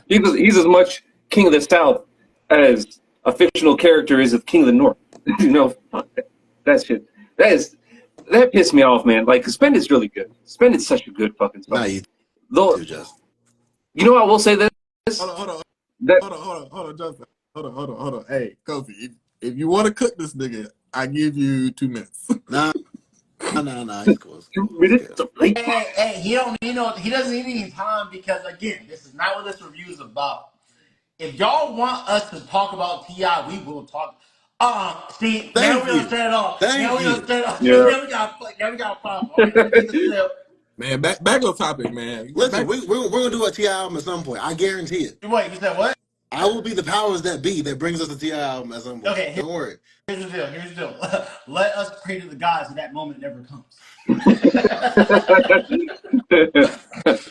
he's as much King of the South as a fictional character is of King of the North. You know, fuck that shit. That pissed me off, man. Like, Spend is really good. Spend is such a good fucking song. Not you Though, too, Justin. you know, I will say this that Hold on, Justin. Hold on. Hey, Kofi, if you want to cook this nigga, I give you 2 minutes. Nah. He's cool. He's cool. He's 2 minutes good. of late. Hey, he doesn't need any time because again, this is not what this review is about. If y'all want us to talk about Ti, we will talk. See, now Thank we don't you. set it off. Thank you. See, Yeah. now we got a problem. All right, let me take a sip. Man, back on topic, man. Listen, Back. we're gonna do a Ti album at some point. I guarantee it. Wait, you said what? I will be the powers that be that brings us a Ti album at some point. Okay, Don't worry. here's the deal. Here's the deal. Let us pray to the gods that that moment never comes.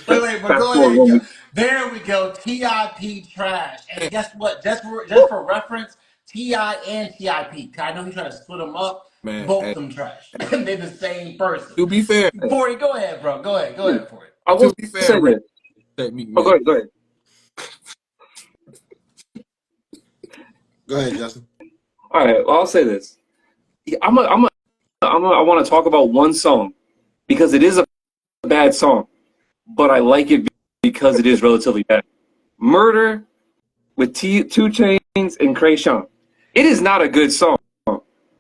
But Fast go forward ahead. 1 week. There we go. TIP trash. And guess what? Just for reference, TI and TIP. I know he's trying to split them up. Man, Both hey, of them trash. They're the same person. to be fair, 40, go ahead, bro. Go ahead. Go ahead for it. I to will be fair, say Ray this. take Meek Oh, go Mill. ahead. Go ahead. Go ahead, Justin. All right. Well, I'll say this. I want to talk about one song because it is a bad song, but I like it because it is relatively bad. Murder with 2 Chains and Krayshawn. It is not a good song,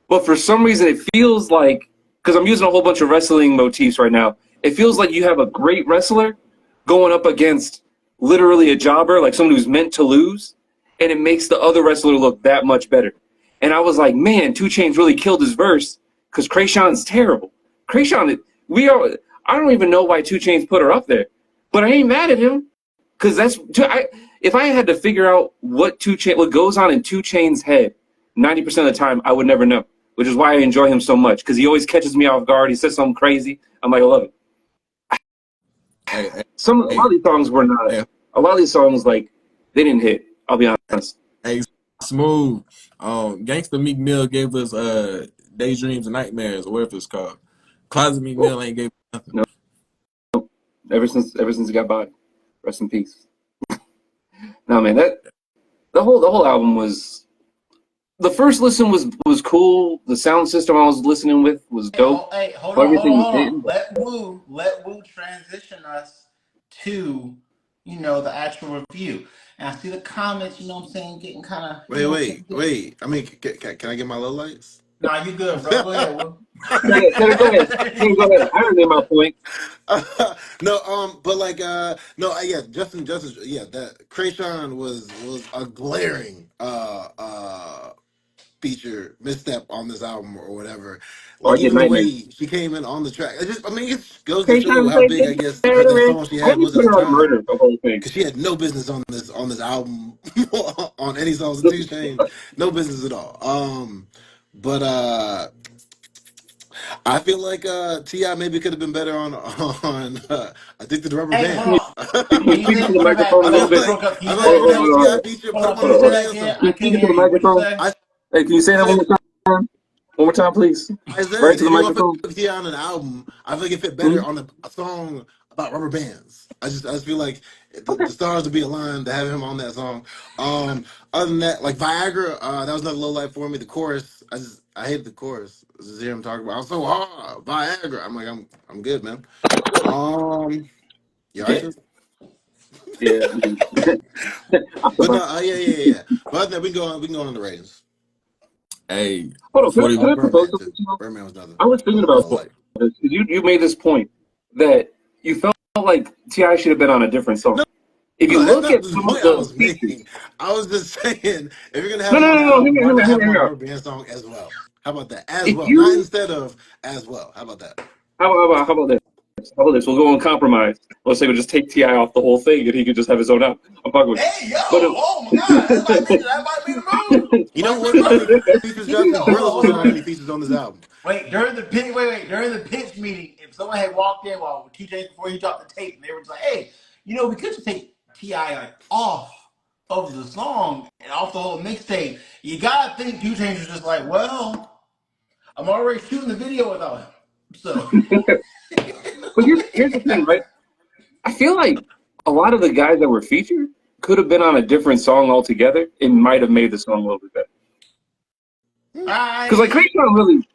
but for some reason it feels like because I'm using a whole bunch of wrestling motifs right now. It feels like you have a great wrestler going up against literally a jobber, like someone who's meant to lose, and it makes the other wrestler look that much better. And I was like, man, 2 Chains really killed his verse because Krayshawn's terrible. Krayshawn, I don't even know why 2 Chains put her up there, but I ain't mad at him because if I had to figure out what goes on in 2 Chains' head, 90% of the time I would never know, which is why I enjoy him so much because he always catches me off guard. He says something crazy. I'm like, I love it. Hey, hey, A lot hey, of these songs were not. hey, A lot of these songs like they didn't hit. I'll be honest. hey, smooth. Gangsta Meek Mill gave us Daydreams and Nightmares, or whatever it's called. Closet Meek Woo. Mill ain't gave us nothing. No, ever since he got bodied, rest in peace. No man, that the whole album was. The first listen was cool. The sound system I was listening with was dope. Hey, hold So on, hold on, everything was hold on. hitting. But Let Woo transition us to, the actual review. And I see the comments, getting kind of, Wait. I mean, can I get my low lights? Nah, you good, bro. Go ahead, Will. Go ahead. Go ahead. I already made my point. No, but like, no, yeah, Justin, yeah, that Krayshawn was a glaring, feature misstep on this album or whatever. Oh, I Like get even the way nightmares. she came in on the track, I mean, it goes to show Patreon how said big I it's guess that murderous. song she Why had do you was at put the her on time. murder the whole thing? Because she had no business on this album on any songs of 2 Chainz, no business at all. But I feel like Ti maybe could have been better on Addicted to Rubber Hey, hold Can Bands. on. you Can you speak say into the run it back? microphone a I little feel You bit? broke like up. Can I you feel say like that every again? time a Hold Ti on. feature, Hold put on. him Can on you a say Rubber that Band again? song. I Can you couldn't speak into hear the you. What'd you microphone? say? Hey, can you say I that one said more time? One more time, please. I Right said to the if you're gonna microphone. put Ti on an album, I feel like it fit Hmm? better on a song about rubber bands. I just feel like Okay. the stars would be aligned to have him on that song. Um, Other than that, like Viagra, that was another low light for me. The chorus, I hated the chorus. Just hear him talk about I'm so hard, Viagra. I'm like I'm good, man. You alright, sis? Yeah. But no, yeah. But other than that, we can go on the ratings. Hey, Hold on. Can I, forty. can Oh, I propose Birdman something too. to you? Birdman was another I was thinking about low light. this because you made this point that you felt like Ti should have been on a different song. If you No, that's look not at the some of point I the was features, making. I was just saying, if you're gonna have no, him no, on no, the no. Hear album, me, why hear me, not hear have me, him hear on me the out. Rubber Band song as well? How about that? As If well, not you, instead of as well. How about that? how about this? How about this? We'll go on compromise. Let's say we'll just take Ti off the whole thing, and he could just have his own album. I'm fucking with you. Hey, yo! But Oh my God! That might be the move. You know Might be what the song he move. features Yo, Justin? Gorillas hold was on, on and hold he on. features on this album. Wait, during the pitch meeting, if someone had walked in while TJ before he dropped the tape, and they were just like, "Hey, we could just take Ti like off of the song and off the whole mixtape." You gotta think 2 Chainz was just like, "Well, I'm already shooting the video without him." So, but here's the thing, right? I feel like a lot of the guys that were featured could have been on a different song altogether. It might have made the song a little bit better. Because like I Krayshawn really,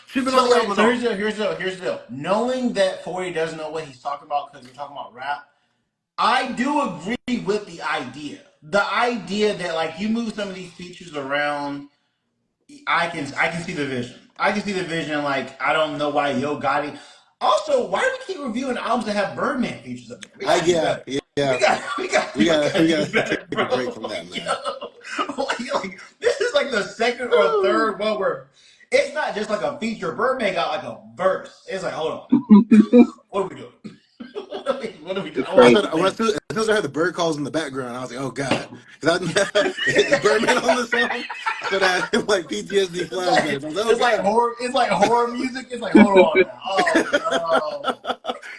Should have been on so the album wait, at so all. here's the deal. Knowing that 40 doesn't know what he's talking about because we're talking about rap, I do agree with the idea. The idea that like you move some of these features around, I can see the vision. I can see the vision. Like I don't know why Yo Gotti. Also, why do we keep reviewing albums that have Birdman features up there? We I gotta do yeah better. yeah. We We gotta do gotta better, take a bro. break from that, man. This is like the second or third one where it's not just like a feature. Birdman got like a verse. It's like, hold on now. What are we doing? What are we doing? it's I want I to crazy. see thought the when vision. as soon as I heard the bird calls in the background, I was like, "Oh God!" Is Birdman on the song? I started having like PTSD It's like flashbacks. I was like, "Oh it's like God!" horror. It's like horror music. It's like hold on now. Oh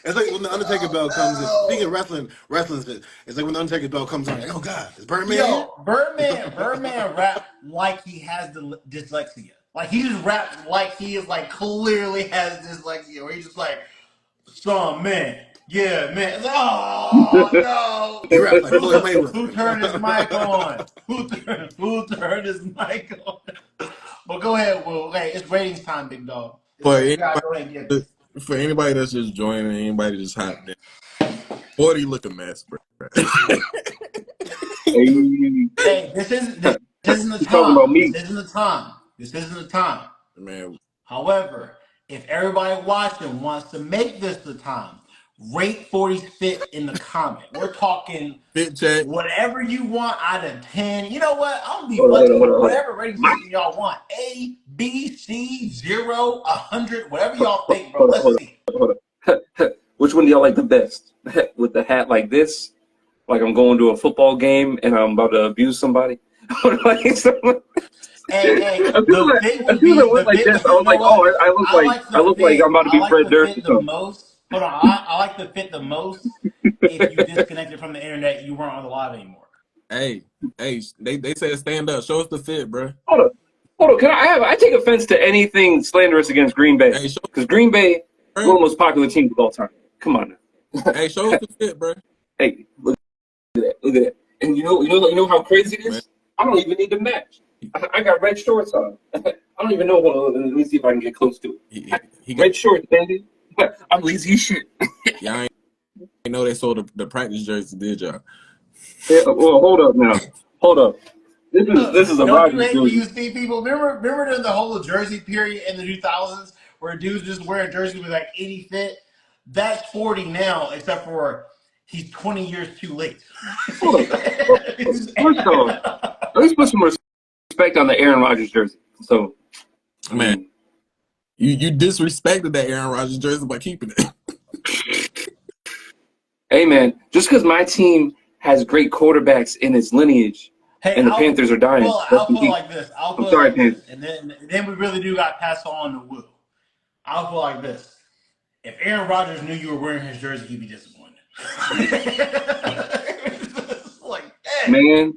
It's like when the no. Undertaker bell comes in. Speaking of Oh wrestling's fit. It's like when the Undertaker bell comes on. Like, oh God, is no. Birdman here? Yo, Birdman rap like he has the dyslexia. Like he just raps like he is like clearly has dyslexia. Where he's just like, some man, yeah, man. It's like, oh He no. raps like Floyd Who Mayweather. turned his mic on? Who turned his mic on? But go ahead, Will. Hey, it's ratings time, big dog. For You gotta anybody, go ahead and get it. for anybody that's just joining, anybody just hopped in, 40 look a mess, bro. Hey, Hey, this isn't the he's talking about time. This me. isn't the time. This isn't the time. Man, However, if everybody watching wants to make this the time, rate 40's fit in the comment. We're talking fit check. whatever you want out of 10. You know what? I'm gonna be Hold on, hold on, hold flexible. on, hold on. Whatever rating My, system y'all want. A, B, C, 0, 100, whatever y'all hold think, bro. on, Let's hold see. on, hold on. Which one do y'all like the best? With the hat like this, like I'm going to a football game and I'm about to abuse somebody. Or like, Hey, as soon the fit as would soon as I be went the like fit. this, I You was know like, what? oh, I look like I'm about to I be like Fred the Durst or fit the something. most. Hold on, I like the fit the most. If you disconnected from the internet, you weren't on the live anymore. Hey, they said stand up. Show us the fit, bro. Hold on, hold on. I take offense to anything slanderous against Green Bay Hey, show because Green Bay is bro. one of the most popular teams of all time. Come on now. Hey, show us the fit, bro. Hey, look at that. And you know how crazy it Man, is? I don't even need to match. I got red shorts on. I don't even know. Hold on, let me see if I can get close to it. he got. Red shorts, baby. I'm lazy as shit. Y'all ain't know they sold the practice jerseys, did y'all? Yeah, well, hold up now. Hold up. This is a Don't you Rogers hate when jersey. you see people? Remember the whole jersey period in the 2000s where dudes just wear a jersey with like 80 fit? That's 40 now, except for he's 20 years too late. Hold on. First off, at least put some respect on the Aaron Rodgers jersey. So, I Man, mean, you disrespected that Aaron Rodgers jersey by keeping it. hey man, just because my team has great quarterbacks in its lineage, Hey, and the Panthers are dying. I'll put it like this. I'll I'm put it sorry, like this, Panthers. and then we really do got to pass on the Woo. I'll put it like this. If Aaron Rodgers knew you were wearing his jersey, he'd be disappointed. Like, dang. Man,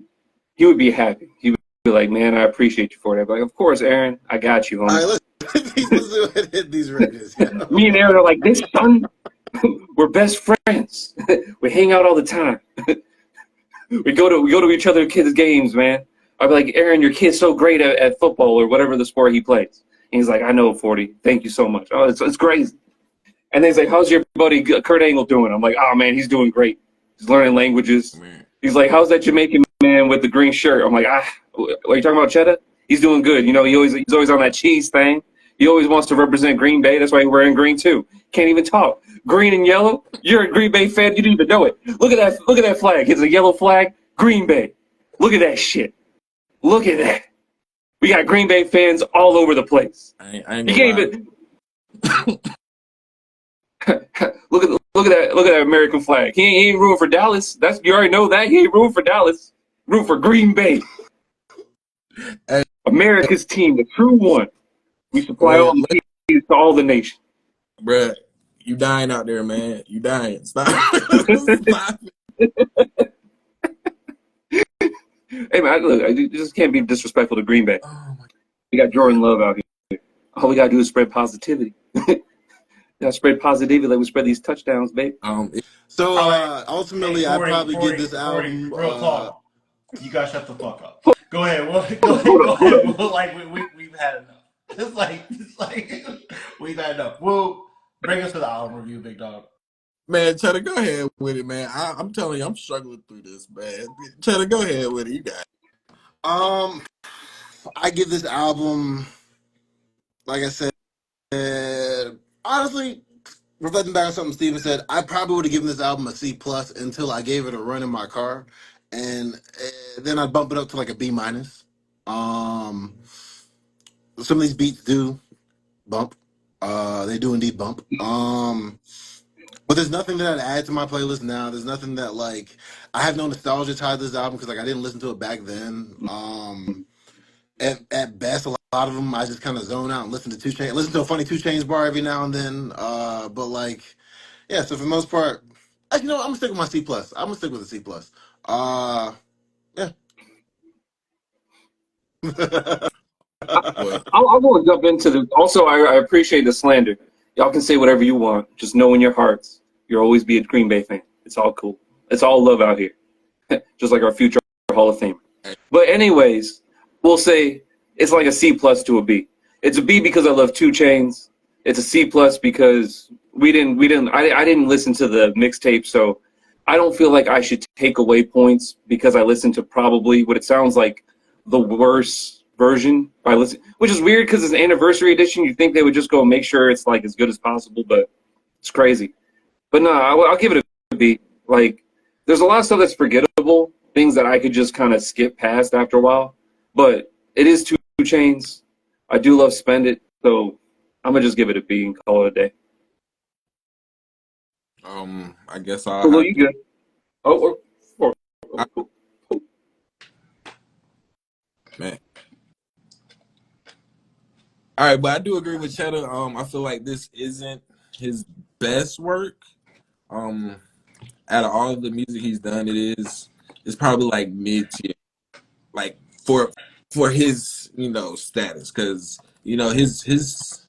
he would be happy. He would be like, man, I appreciate you for that. But like, of course, Aaron, I got you, All homie. right, let's go ahead and hit these ratings. Yeah. Me and Aaron are like this, son. We're best friends. We hang out all the time. We go to each other's kids' games, man. I'd be like, Aaron, your kid's so great at football or whatever the sport he plays. And he's like, I know, 40. Thank you so much. Oh, it's crazy. And then he's like, how's your buddy Kurt Angle doing? I'm like, oh man, he's doing great. He's learning languages. Man. He's like, how's that Jamaican man with the green shirt? I'm like, are you talking about Cheddar? He's doing good. You know, he's always on that cheese thing. He always wants to represent Green Bay. That's why he's wearing green too. Can't even talk. Green and yellow. You're a Green Bay fan. You didn't even know it. Look at that. Look at that flag. It's a yellow flag. Green Bay. Look at that shit. Look at that. We got Green Bay fans all over the place. I ain't You gonna can't lie. even look at that American flag. He ain't rooting for Dallas. That's you already know that. He ain't rooting for Dallas. Root for Green Bay. Hey, America's team, the true one. We supply all man, the keys to all the nation. bruh, you dying out there, man. You dying. Stop. Stop. Hey man, look, you just can't be disrespectful to Green Bay. Oh my We got Jordan Love out here. All we gotta do is spread positivity. Gotta spread positivity like we spread these touchdowns, babe. So All right. Hey, ultimately, I'd 40, probably give 40, this 40, album. real talk. You guys shut the fuck up. Go ahead. Hold Go up, hold ahead. up. We'll, like we've had enough. It's like we've had enough. We'll bring us to the album review, big dog. man, Cheddar, go ahead with it, man. I'm telling you, I'm struggling through this, man. Cheddar, go ahead with it. You got it. Um, I give this album, like I said, honestly, reflecting back on something Steven said, I probably would have given this album a C plus until I gave it a run in my car, and then I'd bump it up to like a B minus. Um, some of these beats do bump. They do indeed bump. But there's nothing that I'd add to my playlist now. There's nothing that like I have no nostalgia tied to this album because like I didn't listen to it back then. At best, a lot of them I just kind of zone out and listen to a funny Two Chains bar every now and then. But like, yeah. So for the most part, actually, no, I'm gonna stick with my C plus. I'm gonna stick with the C plus. Yeah. Boy, I'll go and jump into the. Also, I appreciate the slander. Y'all can say whatever you want. Just know in your hearts, you'll always be a Green Bay fan. It's all cool. It's all love out here. Just like our future Hall of Famer. But anyways, we'll say it's like a C plus to a B. It's a B because I love Two Chains. It's a C plus because I didn't listen to the mixtape, so I don't feel like I should take away points because I listened to probably what it sounds like the worst version by listening, which is weird because it's an anniversary edition. You think they would just go make sure it's like as good as possible, but it's crazy. But no, I'll give it a B. Like, there's a lot of stuff that's forgettable, things that I could just kind of skip past after a while. But it is Two Chains. I do love Spend It, so I'm gonna just give it a B and call it a day. I guess I'll So, Lou, have you good? I, Oh, man. All right, but I do agree with Cheddar. I feel like this isn't his best work. Um, Out of all of the music he's done, it's probably like mid tier, like for his status, because his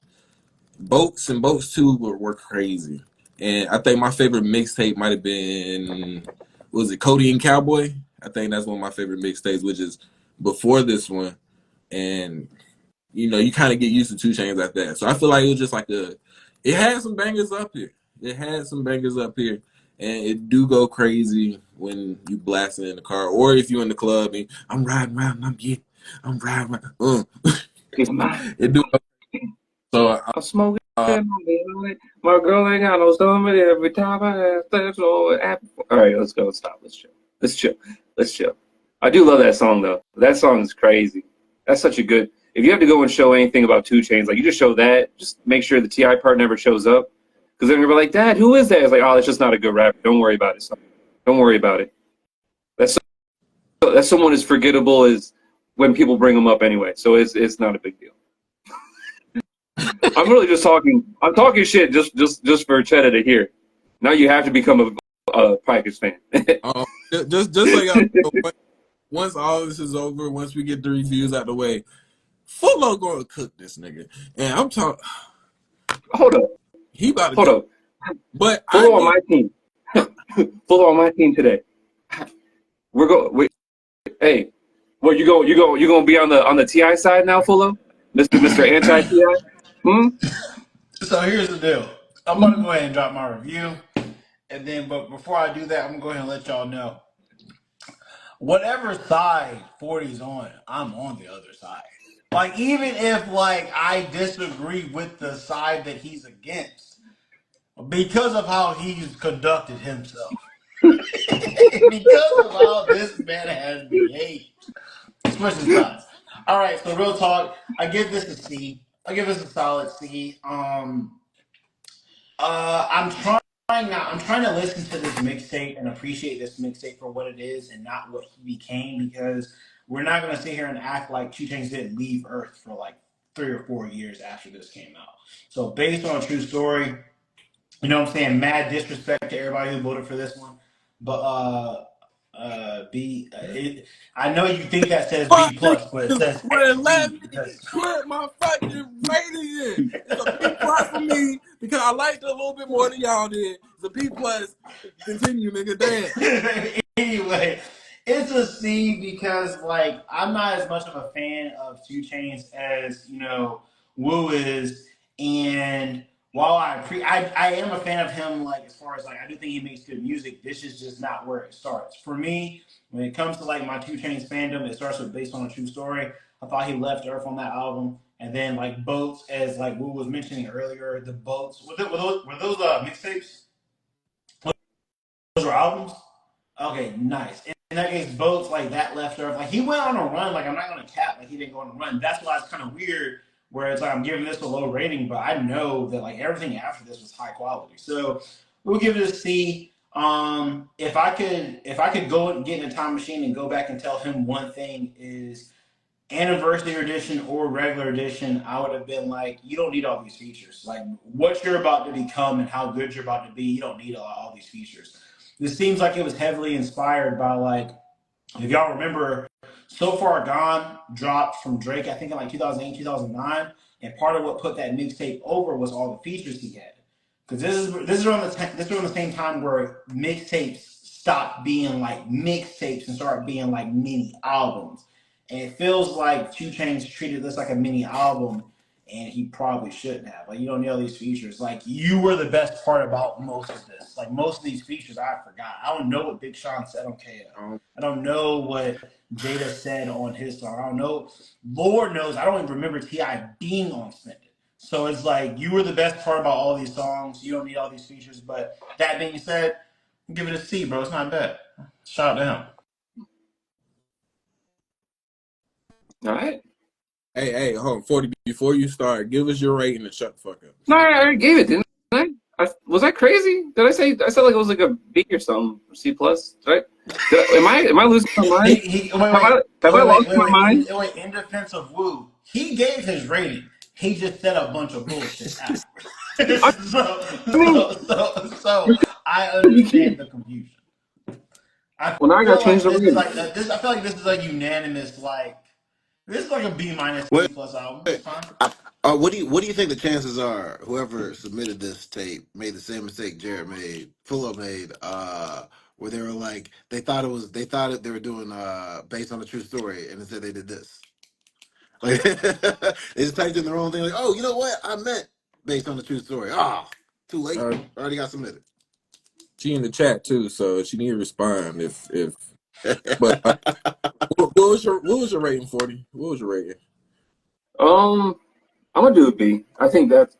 boats too were crazy, and I think my favorite mixtape might have been, was it Cody and Cowboy? I think that's one of my favorite mixtapes, which is before this one, and you kind of get used to Two Chains after that. So I feel like it was just like it had some bangers up here. It had some bangers up here. and it do go crazy when you blasting in the car, or if you in the club and I'm riding around, I'm riding around. It's mine. It do. So I'm smoking. uh, My girl ain't got no stomach every time I have sex. All right, let's go. Stop. Let's chill. Let's chill. Let's chill. I do love that song though. That song is crazy. That's such a good. If you have to go and show anything about Two Chains, like you just show that, just make sure the Ti part never shows up, because they're gonna be like, "Dad, who is that?" It's like, "Oh, it's just not a good rapper. Don't worry about it. Son. Don't worry about it. That's someone as forgettable as when people bring them up anyway. So it's not a big deal." I'm really just talking. I'm talking shit just for Cheddar to hear. Now you have to become a Pikers fan. just so y'all know, once all this is over, once we get the reviews out the way, Full gonna cook this nigga, and I'm talking. Hold up, He about to hold cook, up. but I Full on get. my team. Full on my team today. We're going. Wait, hey, what you gonna be on the Ti side now, Fullo? Mister Anti Ti. Hmm. So here's the deal. I'm gonna go ahead and drop my review, and then, but before I do that, I'm gonna go ahead and let y'all know whatever side 40's on, I'm on the other side. Like even if like I disagree with the side that he's against because of how he's conducted himself, because of how this man has behaved, switching sides. All right, so real talk, I give this a C. I give this a solid C. I'm trying now. I'm trying to listen to this mixtape and appreciate this mixtape for what it is and not what he became, because we're not gonna sit here and act like Two Chainz didn't leave Earth for like 3 or 4 years after this came out. So based on a true story, you know what I'm saying? Mad disrespect to everybody who voted for this one, but B. I know you think that says B Fuck plus, but it niggas says would let XD me because put my fucking rating in. It's a B plus for me because I liked it a little bit more than y'all did. It's a B plus. Continue, nigga. Damn. anyway, it's a C because like I'm not as much of a fan of Two Chains as Wu is, and while I am a fan of him, like as far as like I do think he makes good music. This is just not where it starts for me. When it comes to like my Two Chains fandom, it starts with Based on a True Story. I thought he left Earth on that album, and then like Boats, as like Wu was mentioning earlier, the Boats were those mixtapes? Those were albums. Okay, nice. In that case, Boats like that left Earth. Like he went on a run. Like I'm not gonna cap. Like he didn't go on a run. That's why it's kind of weird. Where it's like I'm giving this a low rating, but I know that like everything after this was high quality. So we'll give it a C. If I could go and get in a time machine and go back and tell him one thing is anniversary edition or regular edition, I would have been like, you don't need all these features. Like what you're about to become and how good you're about to be, you don't need all these features. This seems like it was heavily inspired by like, if y'all remember, So Far Gone dropped from Drake, I think in like 2008, 2009, and part of what put that mixtape over was all the features he had. Because this is around the same time where mixtapes stopped being like mixtapes and started being like mini albums. And it feels like Two Chainz treated this like a mini album, and he probably shouldn't have. Like, you don't need all these features. Like, you were the best part about most of this. Like, most of these features I forgot. I don't know what Big Sean said on KO. Um, I don't know what Jada said on his song. I don't know. Lord knows, I don't even remember T.I. being on Spend It. So it's like, you were the best part about all these songs. You don't need all these features. But that being said, give it a C, bro. It's not bad. Shout out to him. All right. hey, hold on. 40, before you start, give us your rating and shut the fuck up. No, I already gave it, didn't I? Was I crazy? Did I say? I said like it was like a B or something, C plus. Am I losing my mind? Wait, wait, Have I wait, lost wait, wait, my wait. mind? In defense of Wu, he gave his rating. He just said a bunch of bullshit I afterwards. mean, So I understand the confusion. I well, now I got feel to change like the this is rating. like this. I feel like this is a unanimous like. This is like a B minus Wait, C plus album. It's wait. fine. What do you think the chances are whoever submitted this tape made the same mistake Jared made, Fuller made, where they were like they were doing based on a true story and instead they did this. Like they just typed in the wrong thing, like, oh, you know what? I meant based on the true story. Ah, too late. Uh, Already got submitted. She in the chat too, so she need to respond if. But what was your rating, 40? What was your rating? I'm gonna do a B. I think that's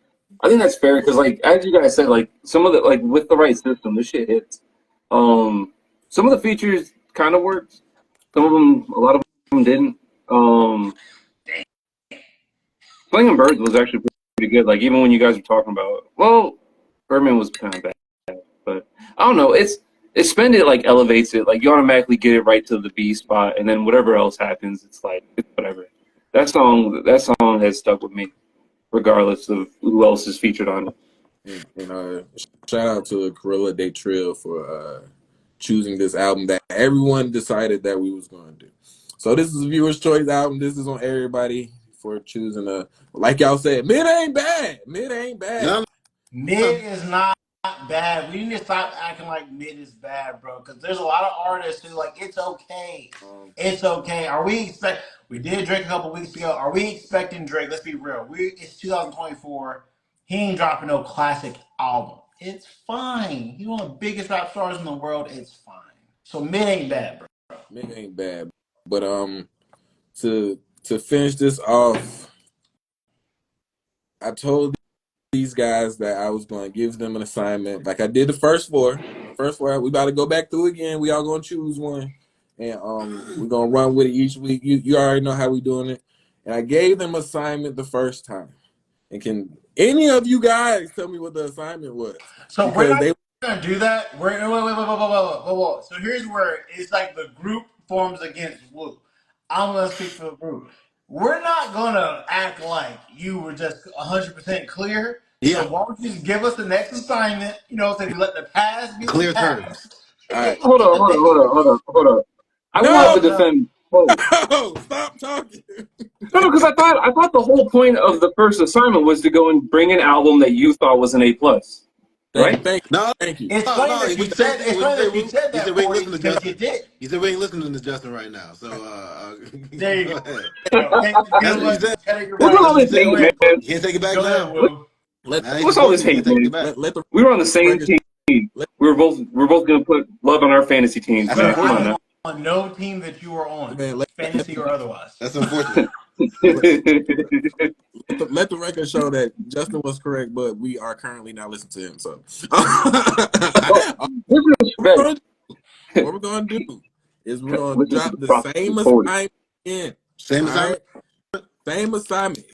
fair because, like, as you guys said, like some of the like with the right system, this shit hits. Some of the features kind of worked. Some of them, a lot of them didn't. Um, Flinging Birds was actually pretty good. Like even when you guys were talking about, well, Birdman was kind of bad, but I don't know. It's Spend It like elevates it. Like you automatically get it right to the B spot, and then whatever else happens, it's like it's whatever. That song has stuck with me, regardless of who else is featured on it. And shout out to Gorilla Day Trill for choosing this album that everyone decided that we was going to do. So this is a viewer's choice album. This is on everybody for choosing like y'all said, mid ain't bad. Mid ain't bad. No, Mid is not bad. We need to stop acting like mid is bad, bro. Because there's a lot of artists who like it's okay. It's okay. We did Drake a couple weeks ago. Are we expecting Drake? Let's be real. It's 2024. He ain't dropping no classic album. It's fine. He's one of the biggest rap stars in the world. It's fine. So mid ain't bad, bro. Mid ain't bad. But to finish this off, I told these guys that I was going to give them an assignment, like I did the first four. First four, we about to go back through again. We all gonna choose one, and we're gonna run with it each week. You already know how we doing it. And I gave them assignment the first time. And can any of you guys tell me what the assignment was? So we're Because not they gonna do that. Wait. So here's where it's like the group forms against Woo. I'm gonna speak for the group. We're not gonna act like you were just 100% clear. So yeah, why don't you just give us the next assignment? So we let the past be the clear terms. past. all right. Hold on. I will have No, to defend. Whoa. no, stop talking. No, because I thought the whole point of the first assignment was to go and bring an album that you thought was an A plus, right? Thank you, No, thank you. It's funny no. that you What you say? said. It's What you funny say, that you Wu? said You said that, we ain't 40, listening to because you Justin. did. You said we ain't listening to Justin right now. So There you go go. ahead. There you go. You That's know what you what? said. You're What's right. all That's what you this Go hate, said. ahead, man? You can't take it back Go ahead, now. Will. Let Now he's What's all this supporting you. You hate, can't take it man? back. let the We were on the same record team. let We were both gonna put love on our fantasy teams, That's man. Sir, Come I on unfortunate. am now. on no team that you are on, man fantasy or otherwise. That's unfortunate. let, let the record show that Justin was correct, but we are currently not listening to him. So Oh, what we're disrespect. gonna what we're gonna do is we're gonna Listen to drop the the prophet same 40. assignment again. Same All assignment. right, same assignment.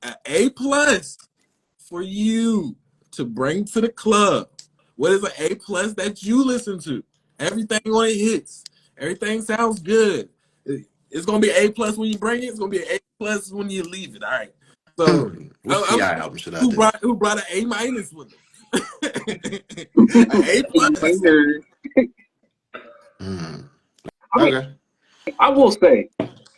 An A plus for you to bring to the club. What is an A plus that you listen to? Everything on it hits. Everything sounds good. It's gonna be A plus when you bring it. It's gonna be an A plus when you leave it. All right. So Which Ti album should I who do? brought an A minus with them? An A plus. Minor. Hmm. I mean, Okay. I will say,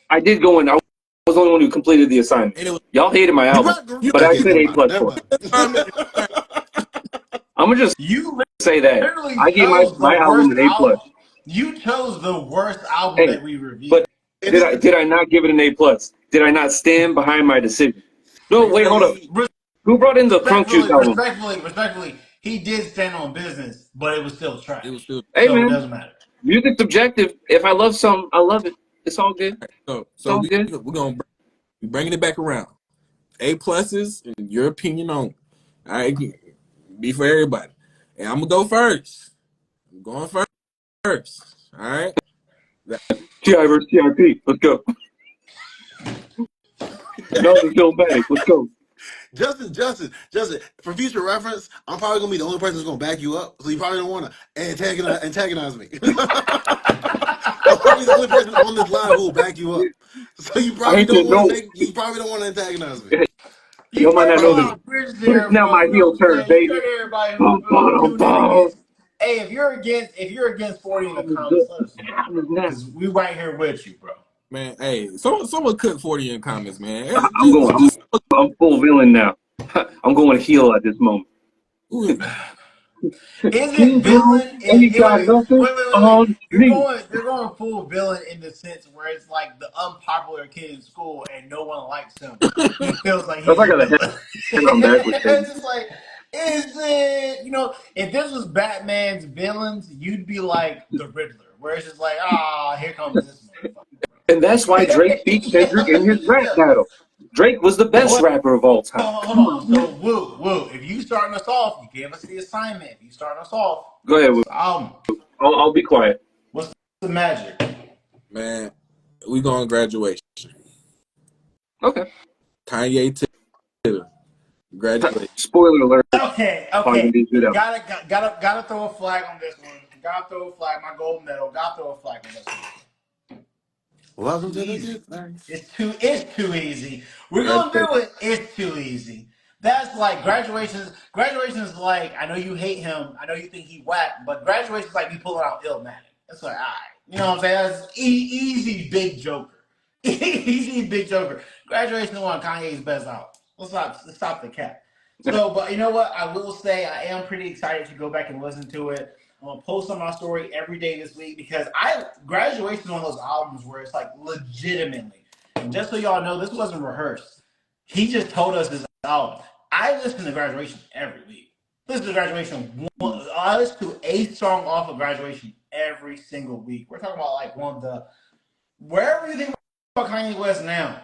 I did go in. I was the only one who completed the assignment. And it was Y'all hated my You album, brought. you but I Okay, said never A mind. plus Never for it. mind. assignment. I'm gonna just You say that literally I gave chose the my album worst an A plus. album. You chose the worst album Hey, that we but reviewed. And did I not give it an A plus? Did I not stand behind my decision? No, wait, hold up. Hey, Who brought in the Crunk Juice Respectfully, album? he did stand on business, but it was still it was trash. still Hey, So it man, doesn't matter. music's subjective. If I love something, I love it. It's all good. so It's so all we good. we're gonna be bringing it back around. A pluses in your opinion on. All right, be for everybody. And I'm gonna go first. I'm going first. All right. TI versus TRP. Let's go. Melvin Kilmatic. Let's go. Justin. For future reference, I'm probably gonna be the only person that's gonna back you up, so you probably don't want to antagonize me. I'm probably the only person on this line who will back you up, so you I probably hate to don't want to know. make. You probably don't want to antagonize me. You Y'all might burnt not a know lot this. of bridges But it's there, now bro. my You know heel what I'm turn, saying? You baby. turned everybody Bum, who bum, tuned in bum. against. Hey, if you're against 40 in the comments, let us know, bro. Because we right here with you, bro. Man, hey, someone cook 40 in comments, man. I'm going. Just I'm full villain now. I'm going heel at this moment. ooh, Is it King Kong, villain? and you got nothing Wait. on You're me. going full villain in the sense where it's like the unpopular kid in school and no one likes him. He feels like That's he's like the I got a villain. head on backwards thing. It's just like Is it, if this was Batman's villains, you'd be like the Riddler, where it's just like, here comes this And that's why motherfucker. Drake beat Kendrick in his rap Yeah. battle. Drake was the best Well, rapper of all time. hold Come on. on, man. So, Woo, if you starting us off, you gave us the assignment. If you starting us off, Go ahead, Will. what's the album? I'll be quiet. What's the magic? Man, we going graduation. Okay. Kanye Titter, graduation. Spoiler alert. Probably gonna Okay. be a good album. Gotta throw a flag on this one. Gotta throw a flag. My gold medal. Gotta throw a flag on this one. Welcome Too to the easy. good life. It's too easy. We're gonna Graduation. do it. It's too easy. That's like graduations. Graduation is like, I know you hate him. I know you think he whack, but graduation is like me pulling out Illmatic. It's like, all right, you know what I'm saying? That's easy, big Joker. Easy, big Joker. Graduation one, Kanye's best album. Let's stop the cap. So, but you know what? I will say I am pretty excited to go back and listen to it. I'm gonna post on my story every day this week because graduation is one of those albums where it's like legitimately. And just so y'all know, this wasn't rehearsed. He just told us this album. I listen to graduation every week. Listen to graduation. I listen to a song off of graduation every single week. We're talking about like one of the wherever you think about Kanye West now.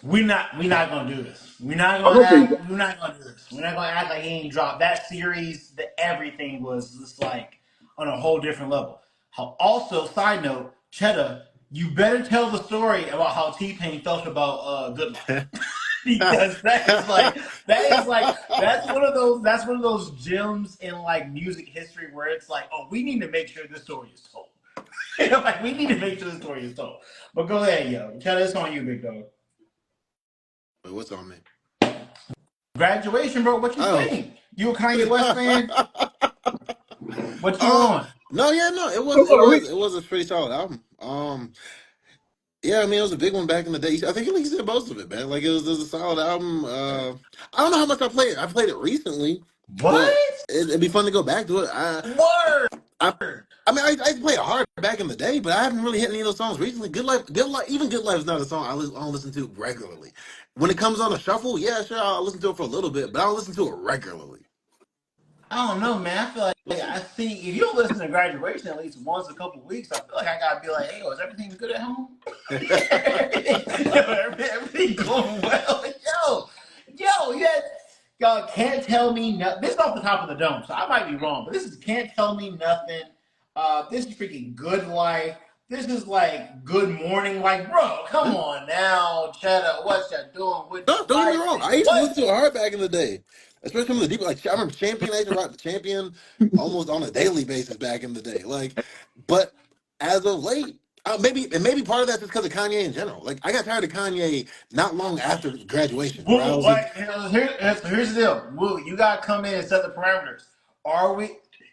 We're not gonna do this. I'm gonna say We're not gonna do this. We're not gonna act like he ain't dropped that series. That everything was just like on a whole different level. How also, side note, Cheddar, you better tell the story about how T-Pain felt about Good Life. Because that's one of those gems in like music history where it's like, oh, we need to make sure this story is told. Like we need to make sure the story is told. But go ahead, yo. Cheddar, it's on you, big dog. Wait, what's on me? Graduation, bro. What you Oh. think? You a Kanye West fan? What you um, on? no, yeah, no, come on, Rick. it was a pretty solid album. Yeah, I mean, it was a big one back in the day. I think he said most of it, man. Like it was a solid album. I don't know how much I played it. I played it recently, but What? it'd be fun to go back to it. Word. I, I mean, I used to play it hard back in the day, but I haven't really hit any of those songs recently. Good Life, even Good Life is not a song I don't listen to regularly. When it comes on a shuffle, yeah, sure, I'll listen to it for a little bit, but I don't listen to it regularly. I don't know, man. I feel like I see if you don't listen to graduation at least once a couple weeks, I feel like I gotta be like, hey, is everything good at home? Everything going well? Yeah. Y'all can't tell me nothing. This is off the top of the dome, so I might be wrong, but this is can't tell me nothing. This is freaking good life. This is like good morning, like bro. Come on now, Cheddar. What you doing with No, your don't get me life? wrong. I used to What? listen to it hard back in the day, especially from the deep. Like I remember Champion. I used to rock the Champion almost on a daily basis back in the day. Like, but as of late, maybe part of that's just because of Kanye in general. Like I got tired of Kanye not long after graduation, where I Woo, was like, like here's the deal. Woo, you gotta come in and set the parameters. Are we?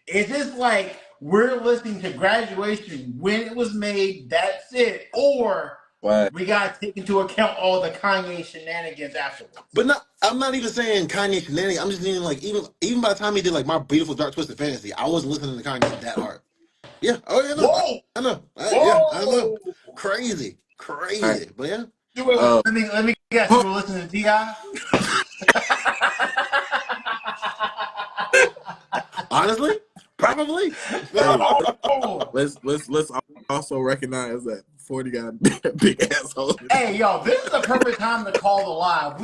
Is this like we're listening to graduation when it was made? That's it, or Why? we gotta take into account all the Kanye shenanigans afterwards. but not. I'm not even saying Kanye shenanigans. I'm just meaning like even by the time he did like My Beautiful Dark Twisted Fantasy, I wasn't listening to Kanye that hard. Yeah. Oh yeah. No. Whoa, I know. Yeah. I know. whoa! Crazy. All right. Crazy. But yeah. Uh, Let me guess. You ho- were listening to T.I.? Honestly, probably. hey, Oh, let's also recognize that 40 got a big asshole. hey, yo, this is the perfect time to call the live.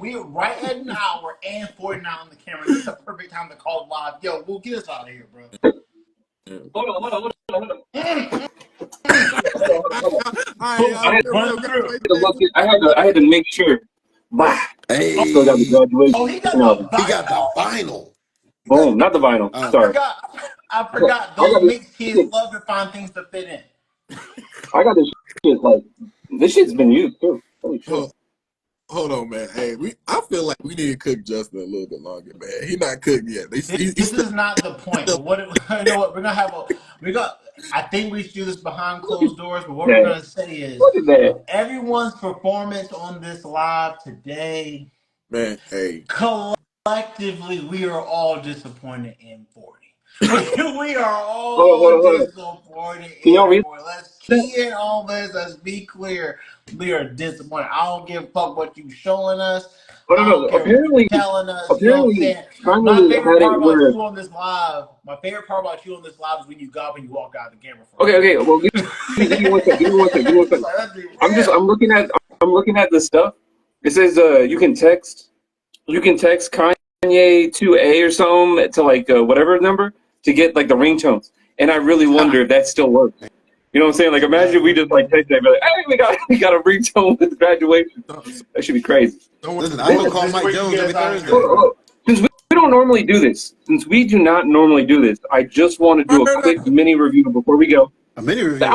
We're right at an hour and 49 on the camera. This is the perfect time to call live. Yo, we'll get us out of here, bro. Mm, mm. All right, Boom, y'all. I had run through. to look. Graduation. I had to make sure. Bah. Oh, Still got the Hey, oh, graduation he got album. the he got the vinyl. vinyl. He got. Boom, not the vinyl. I Oh, Sorry. forgot. I I got, forgot. I got Those this mixed kids shit. love to find things to fit in. I got this shit like this shit's been used too. Holy shit. Hold, hold on, man. Hey, I feel like we need to cook Justin a little bit longer, man. He not cooked yet. He's This still, is not the point. still But what you know? What we're gonna have a we got. I think we should do this behind Look at closed doors. But what we're that. gonna say is, Look at that. everyone's performance on this live today, man. Hey, collectively, we are all disappointed in 40. We are all Hold on. disappointed Can y'all in read 40. Let's that? key in on this. Let's be clear. We are disappointed. I don't give a fuck what you showing us. Oh no, I don't no. care what you're telling us. You know what I'm Apparently, saying? My Kanye favorite had it part about where. you on this live, is when you got up and you walk out of the camera for a Okay, minute. okay. Well, give me one second. Give me one second. Give me one second. Like, that dude I'm just. real. I'm looking at the stuff. It says you can text. You can text Kanye 2A or something to like whatever number to get like the ringtones. And I really wonder if that still works. You know what I'm saying? Like, imagine if we just like text that, be like, "Hey, we got a ringtone with graduation." So, so That should be crazy. don't Listen, I still worry. call This is Mike where you Jones get every us out of Hold here. Thursday. on, hold on. Since we don't normally do this, since we do not normally do this, I just want to do a quick mini review before we go. A mini The review.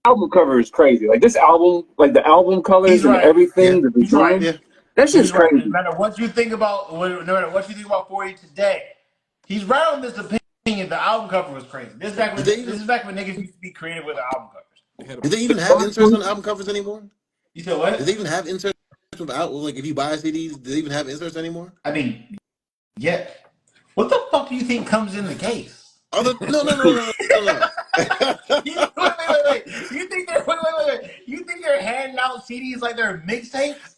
album cover is crazy. Like this album, like the album He's colors and right. Yeah, everything, the He's right. design, yeah. that shit's He's right. No crazy. matter what you think about, no matter what you think about 40 today, he's right on this opinion. The album cover was crazy. Did they This even is back when niggas used to be creative with the album covers. did they even have inserts on album covers anymore? You said Did they what? even have inserts without like if you buy CDs? Do they even have inserts anymore? I mean, yeah. What the fuck do you think comes in the case? Other no no no no no no no. Wait. You think they're handing out CDs like they're mixtapes?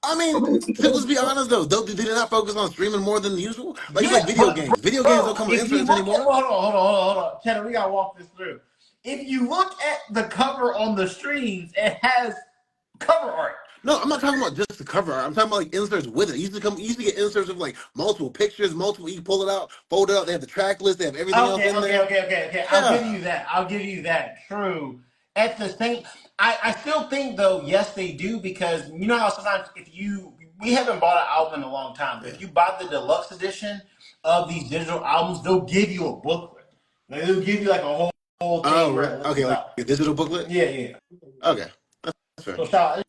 I mean, let's be honest though. Did they not focus on streaming more than usual? Like it's Yeah, like video but games. Video games don't bro, come with if you inserts look at anymore. hold on, Cheddar, we gotta walk this through. If you look at the cover on the streams, it has cover art. No, I'm not talking about just the cover art. I'm talking about like inserts with it. You used to get inserts of like multiple pictures, multiple. You can pull it out, fold it up. They have the track list. They have everything else in there. Okay. Yeah. I'll give you that. True. At the same, I still think though, yes, they do because you know how sometimes if you we haven't bought an album in a long time, but Yeah. if you buy the deluxe edition of these digital albums, they'll give you a booklet. Like, they'll give you like a whole Oh, thing where right. it Okay, lays like out. a digital booklet. Yeah. Okay, that's fair. So shout,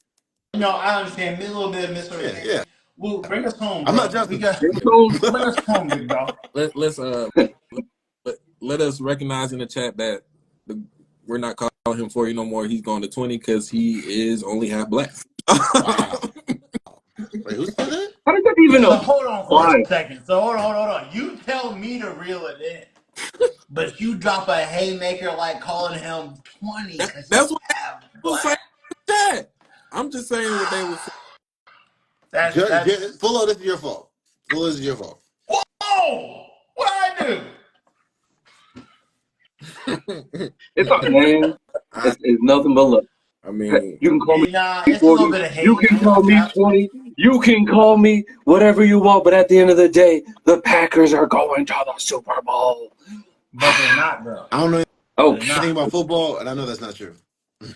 I understand a little bit of Yeah, misunderstanding. yeah. Well, bring us home, I'm not bro. We Justin. got bring us home, big dog. Let's let us recognize in the chat that we're not calling him 40 no more. He's going to 20 because he is only half black. Wow. Wait, who said that? How does that even So hold on for a apply? second. So hold on. You tell me to reel it in, but you drop a haymaker like calling him 20 because That's he's what half they was saying black. in the chat. I'm just saying what they was saying. That's Full this is your fault. Full this is your fault. whoa. What I do? It's not, man. I, It's nothing but love. I mean, You can call me Nah, it's a little 40. bit of You hate. can I ain't gonna call me cap, 20. You can call me whatever you want. But at the end of the day, the Packers are going to the Super Bowl. but they're not though. I don't know Oh, They're anything not. about football, and I know that's not true. I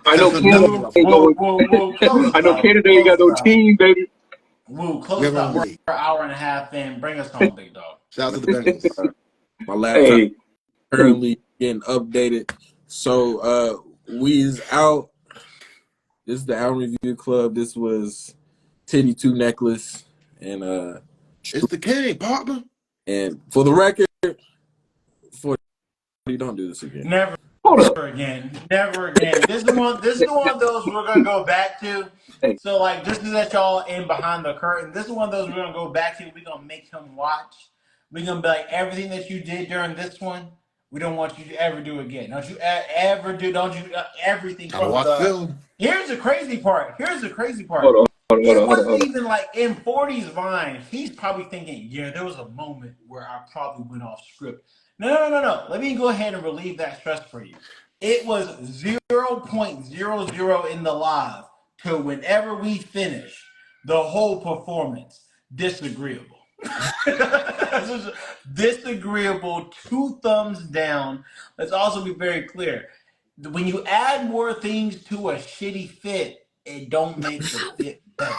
I know know Canada nothing Woo, about ain't football. woo, going. woo, woo. Close I us know up. Canada ain't Close got us no up. team, baby. Woo, We close have us our up. own We're league. an hour and a half in. Bring us home, big dog. Shout out to the Bengals. my laptop Hey, currently getting updated. So we is out. This is the album review club. This was Titty Two Necklace and It's the king, partner. and for the record, for you don't do this again. Never hold up. again. Never again. This is the one of those we're gonna go back to. Hey, So like just to let y'all in behind the curtain, this is one of those we're gonna go back to. We're gonna make him watch. We're gonna be like everything that you did during this one, we don't want you to ever do again. Don't you ever do don't you everything Gotta from watch the film. here's the crazy part. Here's the crazy hold part. on, hold on, hold It on, hold on, wasn't hold on. even like in 40's mind, he's probably thinking, yeah, there was a moment where I probably went off script. No. Let me go ahead and relieve that stress for you. It was 0.00 in the live to whenever we finish the whole performance. Disagreeable. Disagreeable, two thumbs down. Let's also be very clear. When you add more things to a shitty fit, it don't make the fit better.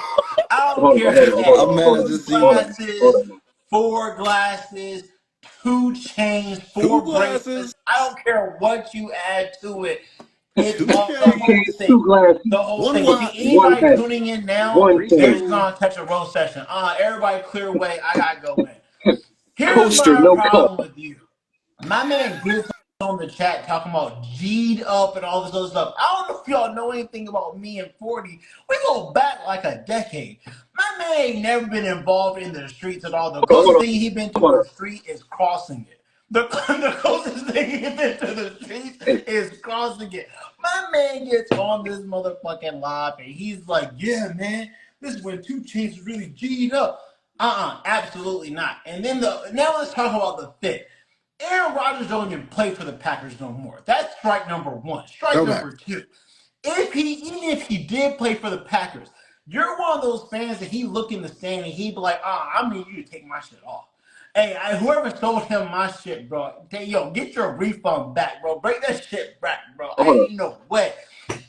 I don't Hold care on, if hold you on, add hold I'm on, mad hold at on, two this hold scene. on, hold glasses, on. four glasses, two chains, Two four bracelets. glasses, I don't care what you add to it. It's two all the Two whole chains, chains, thing. two glasses, The whole one thing. See watch, one anybody hat, tuning in now, one three they're chain, just stones. gonna catch a roast session. Everybody clear away. I gotta go in. Here's coaster, my no cup. problem with you. My man gets on the chat talking about G'd up and all this other stuff. I don't know if y'all know anything about me and 40. We go back like a decade. My man ain't never been involved in the streets at all. The Hold closest on, thing he been to hold on. a street is crossing it. The closest thing he been to the streets Hey, is crossing it. My man gets on this motherfucking live and he's like, "Yeah, man, this is when 2 Chainz really G'd up." Absolutely not. And then now let's talk about the fit. Aaron Rodgers don't even play for the Packers no more. That's strike number one. Strike Throwback. number two. Even if he did play for the Packers, you're one of those fans that he look in the stand and he'd be like, I need you to take my shit off. Hey, whoever sold him my shit, bro, get your refund back, bro. Break that shit back, bro. hold up. Ain't no way.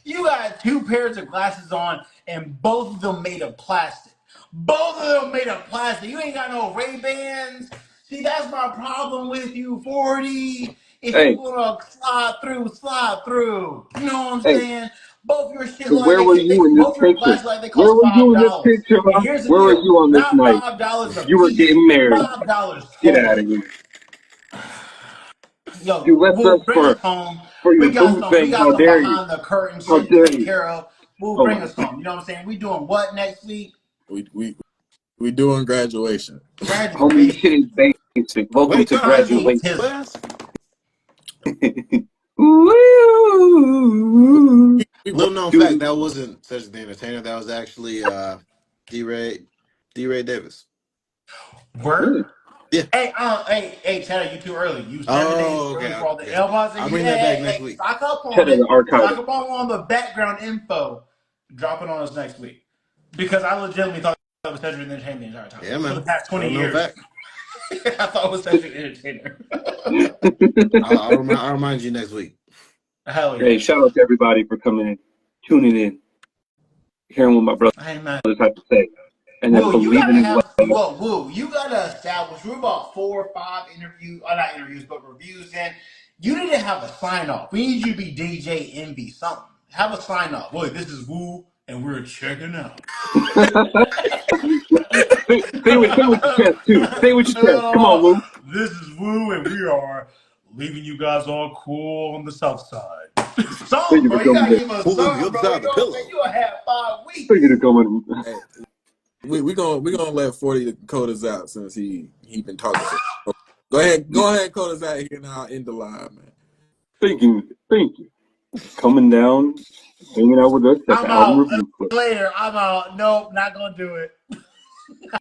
You got 2 pairs of glasses on, and both of them made of plastic. Both of them made of plastic. You ain't got no Ray-Bans. See, that's my problem with you, 40. If you Hey, wanna slide through, slide through. You know what I'm hey, saying? Both your shit but like where were you in this both your picture? glasses like they Where cost were five you in this dollars. picture, And huh? here's the Where were deal: you on this not night? $5 a You were piece, getting married. $5 Get out total. of here. You Yo, left us Woo, bring us home. for We your got boo some. We thing. got How some dare you? behind the curtain How shit to dare take you? care of. Woo, Oh bring my. us home. You know what I'm saying? We doing what next week? We we doing graduation. Homie, shit Graduation. is basic. Welcome Wait, to I need graduation. to. class. Woo! We Little known fact, Dude, that wasn't Cedric the Entertainer. That was actually D Ray Davis. Word. really? Yeah. Hey, Tanner, you too early. You 7 days Oh, early okay, for all the okay. Elbows. I'll You, bring that back next hey, week. stock up on Cheddar it. the archive. Stock up on the background info. Drop it on us next week. Because I legitimately thought it was Cedric the Entertainer the entire time. Yeah, For the man. past 20 Little known years. fact. I thought it was Cedric the Entertainer. I'll remind you next week. Hell Hey, yeah. shout out to everybody for coming in, tuning in, hearing what my brothers I ain't mad. have to say, and then Woo, you believing gotta in what have Woo, you gotta establish. We're about 4 or 5 interviews, not interviews, but reviews in. You need to have a sign off. We need you to be DJ Envy, something. Have a sign off. Boy, this is Woo, and we're checking out. say it with your chest too. Say it with your chest. Come on, Lou. This is Woo, and we are leaving you guys all cool on the south side. Something, Thank you bro. for You coming gotta in. give us Moving the something, other bro. side You of the know what I'm saying? pillow. You gonna have Thank 5 weeks. you for coming. hey, we gonna let 40 code us out since he been talking so. Go ahead, code us out here now. End the live, man. Thank you for coming down, hanging out with us at I'm the album out. review club. Later. I'm out. Nope, not gonna do it.